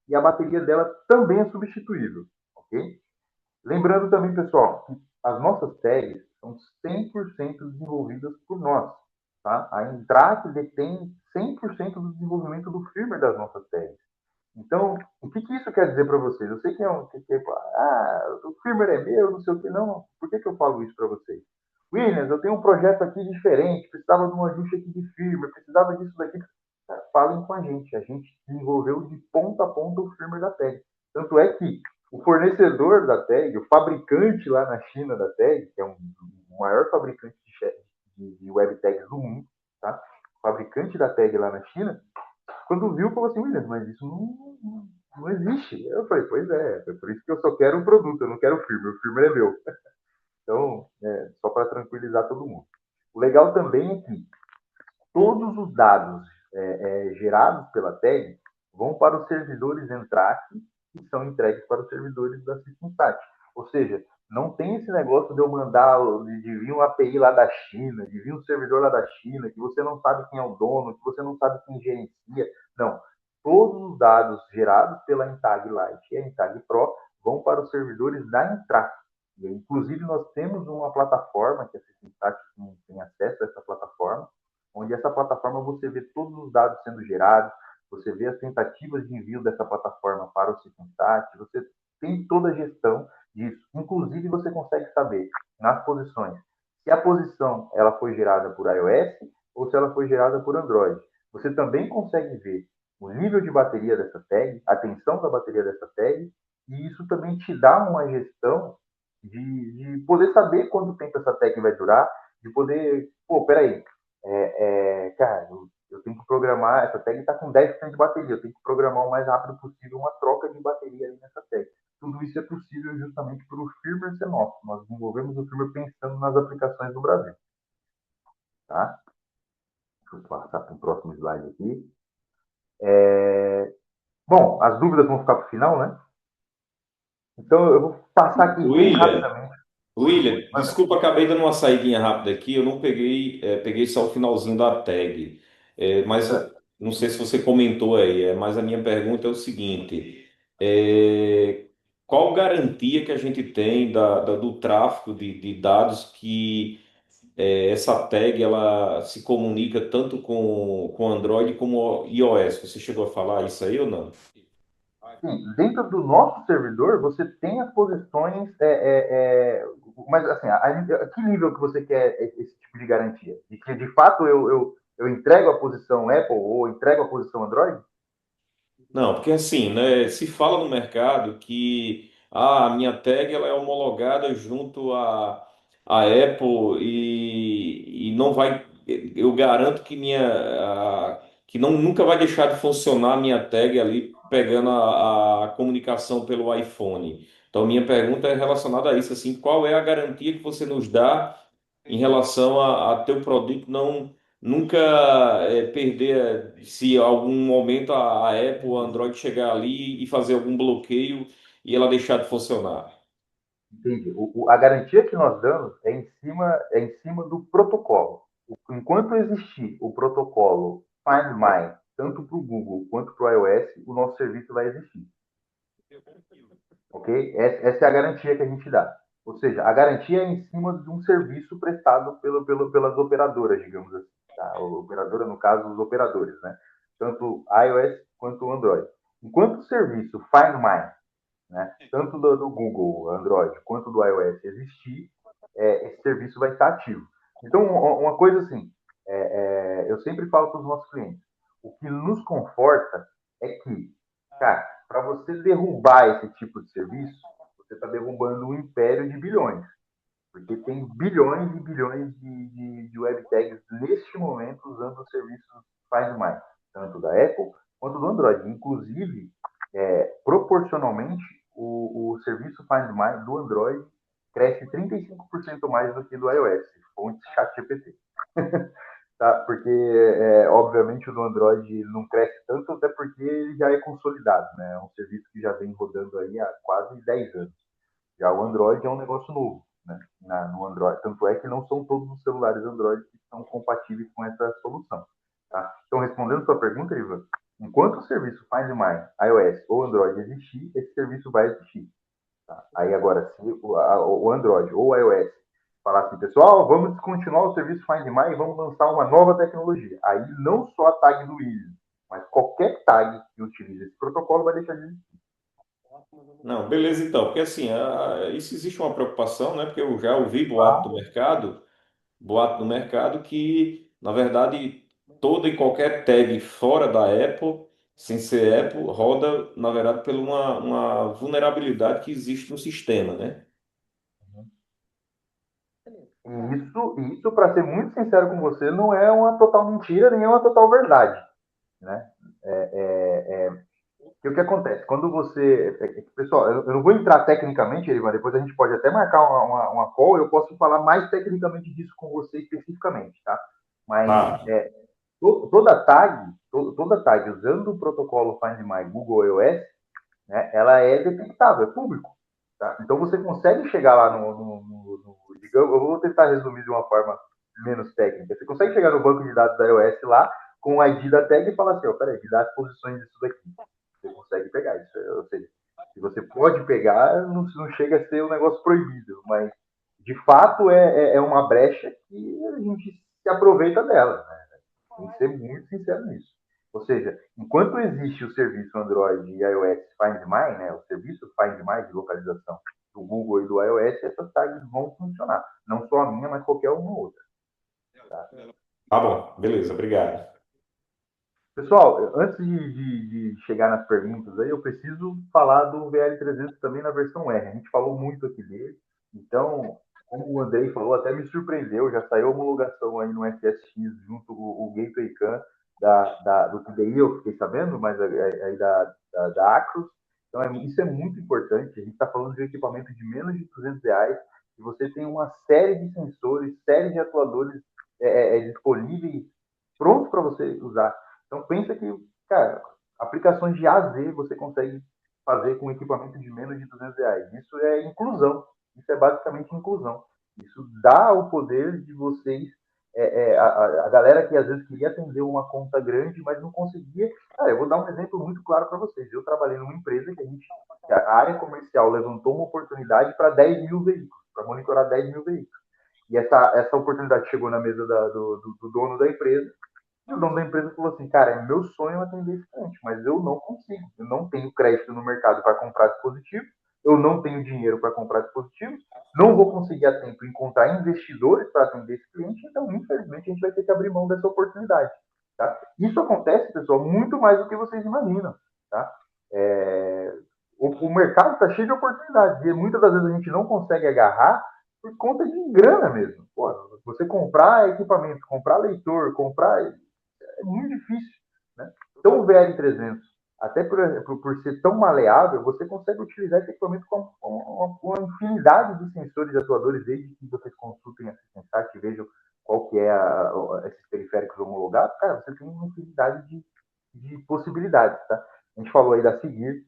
e a bateria dela também é substituível, ok? Lembrando também, pessoal, que as nossas tags são 100% desenvolvidas por nós, tá? A Intrack detém 100% do desenvolvimento do firmware das nossas tags. Então, o que isso quer dizer para vocês? Eu sei que o firmware é meu, não sei o que, não. Por que eu falo isso para vocês? Williams, eu tenho um projeto aqui diferente, precisava de um ajuste aqui de firmware, precisava disso daqui. Falem com a gente desenvolveu de ponta a ponta o firmware da tag. Tanto é que o fornecedor da tag, o fabricante lá na China da tag, que é o maior fabricante de web tags do mundo, tá? O fabricante representante da tag lá na China, quando viu, falou assim, William, mas isso não existe. Eu falei, pois é por isso que eu só quero um produto, eu não quero o firmware é meu. Então, só para tranquilizar todo mundo. O legal também é que todos os dados gerados pela tag vão para os servidores Entrac e são entregues para os servidores da Systemstat. Ou seja, não tem esse negócio de eu mandar, de vir um API lá da China, de vir um servidor lá da China, que você não sabe quem é o dono, que você não sabe quem gerencia. Não. Todos os dados gerados pela Intag Lite e a Intag Pro vão para os servidores da Entrac. Inclusive, nós temos uma plataforma, que a Systemstat tem acesso a essa plataforma, onde essa plataforma você vê todos os dados sendo gerados, você vê as tentativas de envio dessa plataforma para o Systemstat, você tem toda a gestão disso. Inclusive, você consegue saber nas posições se a posição ela foi gerada por iOS ou se ela foi gerada por Android. Você também consegue ver o nível de bateria dessa tag, a tensão da bateria dessa tag, e isso também te dá uma gestão de poder saber quanto tempo essa tag vai durar, de poder, peraí, cara, eu tenho que programar, essa tag está com 10% de bateria, eu tenho que programar o mais rápido possível uma troca de bateria aí nessa tag. Tudo isso é possível justamente pelo firmware ser nosso. Nós desenvolvemos o firmware pensando nas aplicações do Brasil. Tá? Deixa eu passar para o próximo slide aqui. Bom, as dúvidas vão ficar para o final, né? Então, eu vou passar aqui bem rapidamente. William, desculpa, acabei dando uma saidinha rápida aqui, eu não peguei, peguei só o finalzinho da tag, mas não sei se você comentou aí, mas a minha pergunta é o seguinte, qual garantia que a gente tem do tráfego de dados que essa tag ela se comunica tanto com Android como iOS? Você chegou a falar isso aí ou não? Sim, dentro do nosso servidor, você tem as posições, mas assim, a que nível que você quer esse tipo de garantia? De que, de fato, eu entrego a posição Apple ou entrego a posição Android? Não, porque assim, né, se fala no mercado que a minha tag ela é homologada junto à Apple e não vai, eu garanto que que não, nunca vai deixar de funcionar a minha tag ali pegando a comunicação pelo iPhone. Então, minha pergunta é relacionada a isso, assim, qual é a garantia que você nos dá em relação a teu produto não nunca perder, se em algum momento a Apple, o Android chegar ali e fazer algum bloqueio e ela deixar de funcionar. Entendi. A garantia que nós damos é em cima do protocolo. Enquanto existir o protocolo Find My, tanto para o Google quanto para o iOS, o nosso serviço vai existir. Ok? Essa é a garantia que a gente dá. Ou seja, a garantia é em cima de um serviço prestado pelas operadoras, digamos assim. Tá? A operadora, no caso, os operadores, né? Tanto iOS quanto Android. Enquanto o serviço Find My, né, tanto do Google, Android, quanto do iOS existir, esse serviço vai estar ativo. Então, uma coisa assim, eu sempre falo para os nossos clientes, o que nos conforta é que, cara, para você derrubar esse tipo de serviço, você está derrubando um império de bilhões. Porque tem bilhões e bilhões de web tags neste momento usando os serviços Find My, tanto da Apple quanto do Android. Inclusive, proporcionalmente, o serviço Find My do Android cresce 35% mais do que do iOS, fonte ChatGPT. Tá? Porque, obviamente, o do Android não cresce tanto, até porque ele já é consolidado, né? É um serviço que já vem rodando aí há quase 10 anos. Já o Android é um negócio novo, né? No Android. Tanto é que não são todos os celulares Android que são compatíveis com essa solução. Tá? Então, respondendo a sua pergunta, Ivan, enquanto o serviço Find My, iOS ou Android existir, esse serviço vai existir. Tá? Aí agora, se o Android ou o iOS falar assim, pessoal, vamos descontinuar o serviço Find My e vamos lançar uma nova tecnologia. Aí não só a tag do William, mas qualquer tag que utilize esse protocolo vai deixar de existir. Não, beleza então, porque assim, isso existe uma preocupação, né? Porque eu já ouvi boato do mercado que, na verdade, toda e qualquer tag fora da Apple, sem ser Apple, roda, na verdade, por uma vulnerabilidade que existe no sistema, né? Isso para ser muito sincero com você, não é uma total mentira, nem é uma total verdade, né? E o que acontece? Quando você. Pessoal, eu não vou entrar tecnicamente, Erivan, depois a gente pode até marcar uma call, eu posso falar mais tecnicamente disso com você especificamente, tá? Mas Tá. toda tag usando o protocolo Find My Google iOS, né, ela é detectável, é público. Tá? Então você consegue chegar lá digamos, eu vou tentar resumir de uma forma menos técnica. Você consegue chegar no banco de dados da iOS lá com o ID da tag e falar assim, peraí, me dá as posições disso daqui. Você consegue pegar isso. Ou seja, se você pode pegar, não chega a ser um negócio proibido, mas de fato é uma brecha que a gente se aproveita dela. Né? Tem que ser muito sincero nisso. Ou seja, enquanto existe o serviço Android e iOS Find My, né, o serviço Find My de localização do Google e do iOS, essas tags vão funcionar. Não só a minha, mas qualquer uma outra. Tá? Tá bom, beleza, obrigado. Pessoal, antes de chegar nas perguntas aí, eu preciso falar do VL300 também na versão R. A gente falou muito aqui dele. Então, como o Andrei falou, até me surpreendeu. Já saiu a homologação aí no FSX junto com o Gateway CAN do TDI, eu fiquei sabendo, mas aí da Acros. Então, isso é muito importante. A gente está falando de um equipamento de menos de R$ 200 e você tem uma série de sensores, série de atuadores disponíveis, prontos para você usar. Então pensa que, cara, aplicações de A a Z você consegue fazer com equipamento de menos de R$ 200. Isso é inclusão. Isso é basicamente inclusão. Isso dá o poder de vocês. A galera que às vezes queria atender uma conta grande, mas não conseguia. Cara, eu vou dar um exemplo muito claro para vocês. Eu trabalhei numa empresa que a área comercial levantou uma oportunidade para 10 mil veículos, para monitorar 10 mil veículos. E essa oportunidade chegou na mesa do dono da empresa. E o dono da empresa falou assim, cara, é meu sonho atender esse cliente, mas eu não consigo. Eu não tenho crédito no mercado para comprar dispositivos, eu não tenho dinheiro para comprar dispositivos, não vou conseguir a tempo encontrar investidores para atender esse cliente, então, infelizmente, a gente vai ter que abrir mão dessa oportunidade. Tá? Isso acontece, pessoal, muito mais do que vocês imaginam. Tá? O mercado está cheio de oportunidades e muitas das vezes a gente não consegue agarrar por conta de grana mesmo. Pô, você comprar equipamento, comprar leitor, comprar é muito difícil. Né? Então, o VR300, até por ser tão maleável, você consegue utilizar esse equipamento com uma infinidade de sensores e atuadores, desde que vocês consultem a Sensat e vejam qual que é esses periféricos homologados. Cara, você tem uma infinidade de possibilidades. Tá? A gente falou aí da Seguir,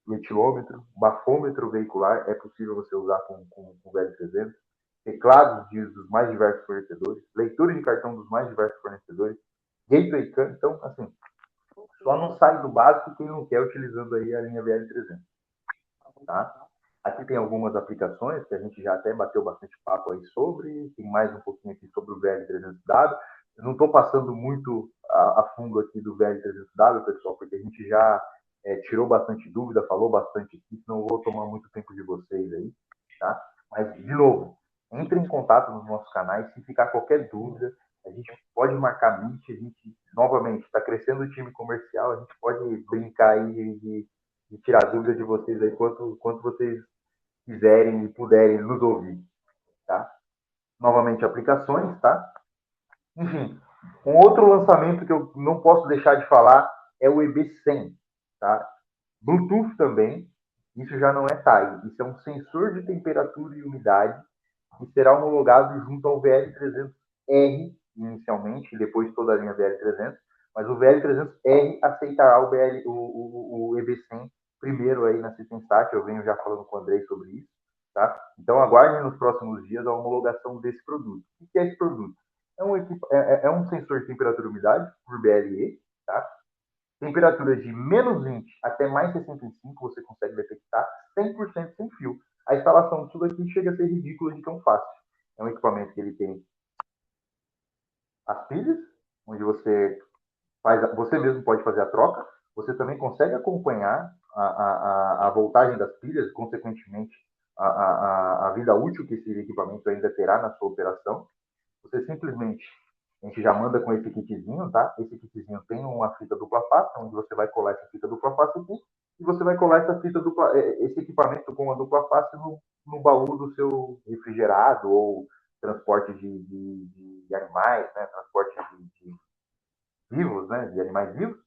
o etilômetro, bafômetro veicular, é possível você usar com o VR300, teclados dos mais diversos fornecedores, leitura de cartão dos mais diversos fornecedores, Gateway CAN, então, assim, só não sai do básico quem não quer utilizando aí a linha VL300. Tá? Aqui tem algumas aplicações que a gente já até bateu bastante papo aí sobre, tem mais um pouquinho aqui sobre o VL300W. Eu não estou passando muito a fundo aqui do VL300W, pessoal, porque a gente já tirou bastante dúvida, falou bastante aqui, não vou tomar muito tempo de vocês aí, tá? Mas, de novo, entre em contato nos nossos canais, se ficar qualquer dúvida, a gente pode marcar meet, a gente, novamente, está crescendo o time comercial, a gente pode brincar aí de tirar dúvidas de vocês aí quanto vocês quiserem e puderem nos ouvir, tá? Novamente, aplicações, tá? Enfim, um outro lançamento que eu não posso deixar de falar é o EB100, tá? Bluetooth também, isso já não é TAG, isso é um sensor de temperatura e umidade que será homologado junto ao VL300R inicialmente, e depois toda a linha VL300, mas o VL300R aceitará o EB100 primeiro aí na Systemstat, eu venho já falando com o Andrei sobre isso, tá? Então aguardem nos próximos dias a homologação desse produto. O que é esse produto? É um sensor de temperatura e umidade por BLE, tá? Temperaturas de menos 20 até mais 65 você consegue detectar 100% sem fio. A instalação disso daqui chega a ser ridícula de tão fácil. É um equipamento que ele tem as pilhas, onde você mesmo pode fazer a troca. Você também consegue acompanhar a voltagem das pilhas, consequentemente, a vida útil que esse equipamento ainda terá na sua operação. Você simplesmente, a gente já manda com esse kitzinho, tá? Esse kitzinho tem uma fita dupla face, onde você vai colar essa fita dupla face aqui, e você vai colar esse equipamento com a dupla face no baú do seu refrigerado ou transporte de animais, né? Transporte de vivos, né? De animais vivos.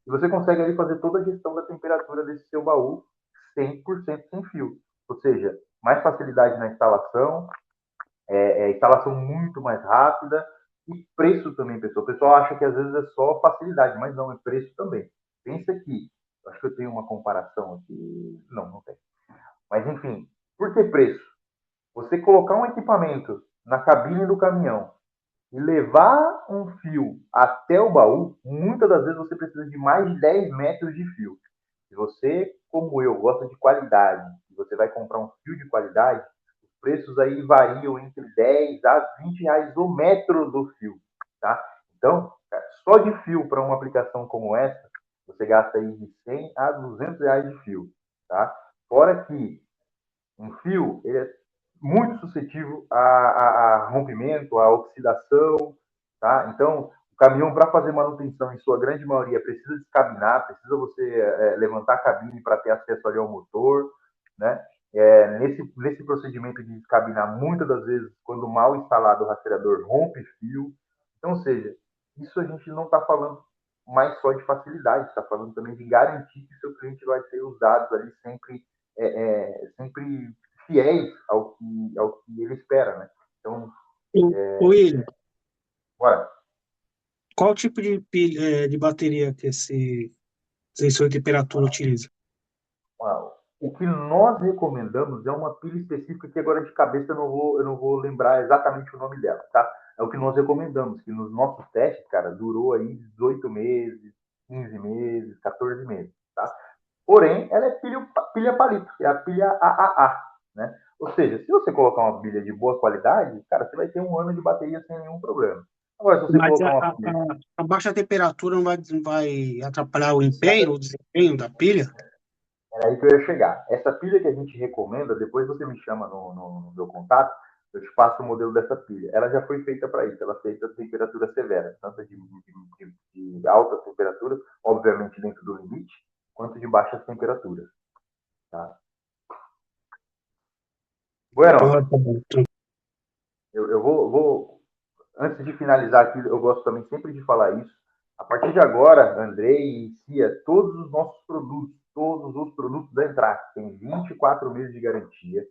E você consegue ali fazer toda a gestão da temperatura desse seu baú 100% sem fio. Ou seja, mais facilidade na instalação, instalação muito mais rápida e preço também, pessoal. O pessoal acha que às vezes é só facilidade, mas não, é preço também. Pensa aqui, acho que eu tenho uma comparação aqui. Não, não tem. Mas enfim, por que preço? Você colocar um equipamento na cabine do caminhão e levar um fio até o baú, muitas das vezes você precisa de mais de 10 metros de fio. Se você, como eu, gosta de qualidade, e você vai comprar um fio de qualidade, os preços aí variam entre 10 a 20 reais o metro do fio, tá? Então, só de fio para uma aplicação como essa, você gasta aí de 100 a 200 reais de fio, tá? Fora que um fio, ele é muito suscetível a rompimento, a oxidação, tá? Então, o caminhão, para fazer manutenção, em sua grande maioria, precisa descabinar, precisa você levantar a cabine para ter acesso ali ao motor, né? Nesse procedimento de descabinar, muitas das vezes, quando mal instalado o rastreador, rompe fio. Então, ou seja, isso a gente não está falando mais só de facilidade, está falando também de garantir que seu cliente vai ter os dados ali sempre fiéis ao que ele espera, né? Então, William, bora. qual tipo de pilha, de bateria que esse sensor de temperatura utiliza? O que nós recomendamos é uma pilha específica que agora de cabeça eu não vou lembrar exatamente o nome dela, tá? É o que nós recomendamos, que nos nossos testes, cara, durou aí 18 meses, 15 meses, 14 meses, tá? Porém, ela é pilha palito, é a pilha AAA, né? Ou seja, se você colocar uma pilha de boa qualidade, cara, você vai ter um ano de bateria sem nenhum problema. Agora, se você Mas colocar uma pilha... a baixa temperatura não vai atrapalhar o empenho, o desempenho da pilha? Era aí que eu ia chegar. Essa pilha que a gente recomenda, depois você me chama no meu contato, eu te passo o modelo dessa pilha. Ela já foi feita para isso, ela é feita a temperatura severa, tanto de altas temperaturas, obviamente dentro do limite, quanto de baixas temperaturas. Tá? Bueno, Ah, tá bom. eu vou, antes de finalizar aqui, eu gosto também sempre de falar isso. A partir de agora, Andrei e Cia, todos os produtos da Entrac têm 24 meses de garantia.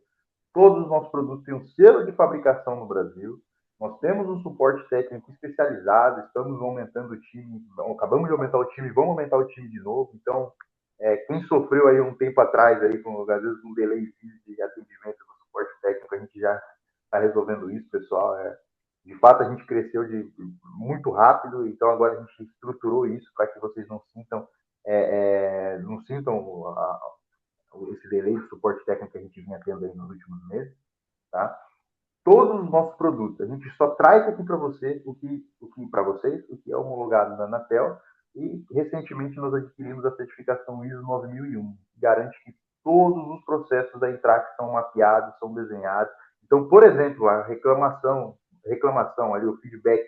Todos os nossos produtos têm um selo de fabricação no Brasil. Nós temos um suporte técnico especializado, estamos aumentando o time, acabamos de aumentar o time, vamos aumentar o time de novo. Então, quem sofreu aí um tempo atrás, aí, às vezes um delay de atendimento do suporte técnico, a gente já está resolvendo isso, pessoal. De fato, a gente cresceu muito rápido, então agora a gente estruturou isso para que vocês não sintam esse delay de suporte técnico que a gente vinha tendo aí nos últimos meses, tá? Todos os nossos produtos, a gente só traz aqui para você para vocês, o que é homologado da Anatel, e recentemente nós adquirimos a certificação ISO 9001, que garante que todos os processos da Entrac são mapeados, são desenhados. Então, por exemplo, a reclamação ali, o feedback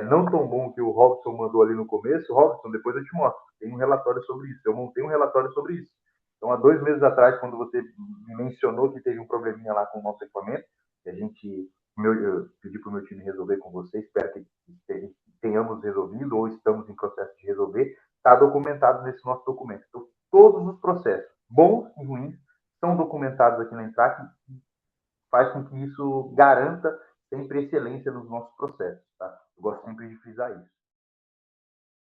não tão bom que o Robson mandou ali no começo, Robson, depois eu te mostro, tem um relatório sobre isso, eu montei um relatório sobre isso. Então, há 2 meses atrás, quando você me mencionou que teve um probleminha lá com o nosso equipamento, que eu pedi para o meu time resolver com você, espero que tenhamos resolvido ou estamos em processo de resolver, está documentado nesse nosso documento. Então, todos os processos, bons e ruins, são documentados aqui na Entrac e faz com que isso garanta sempre excelência nos nossos processos. Tá? Eu gosto sempre de frisar isso.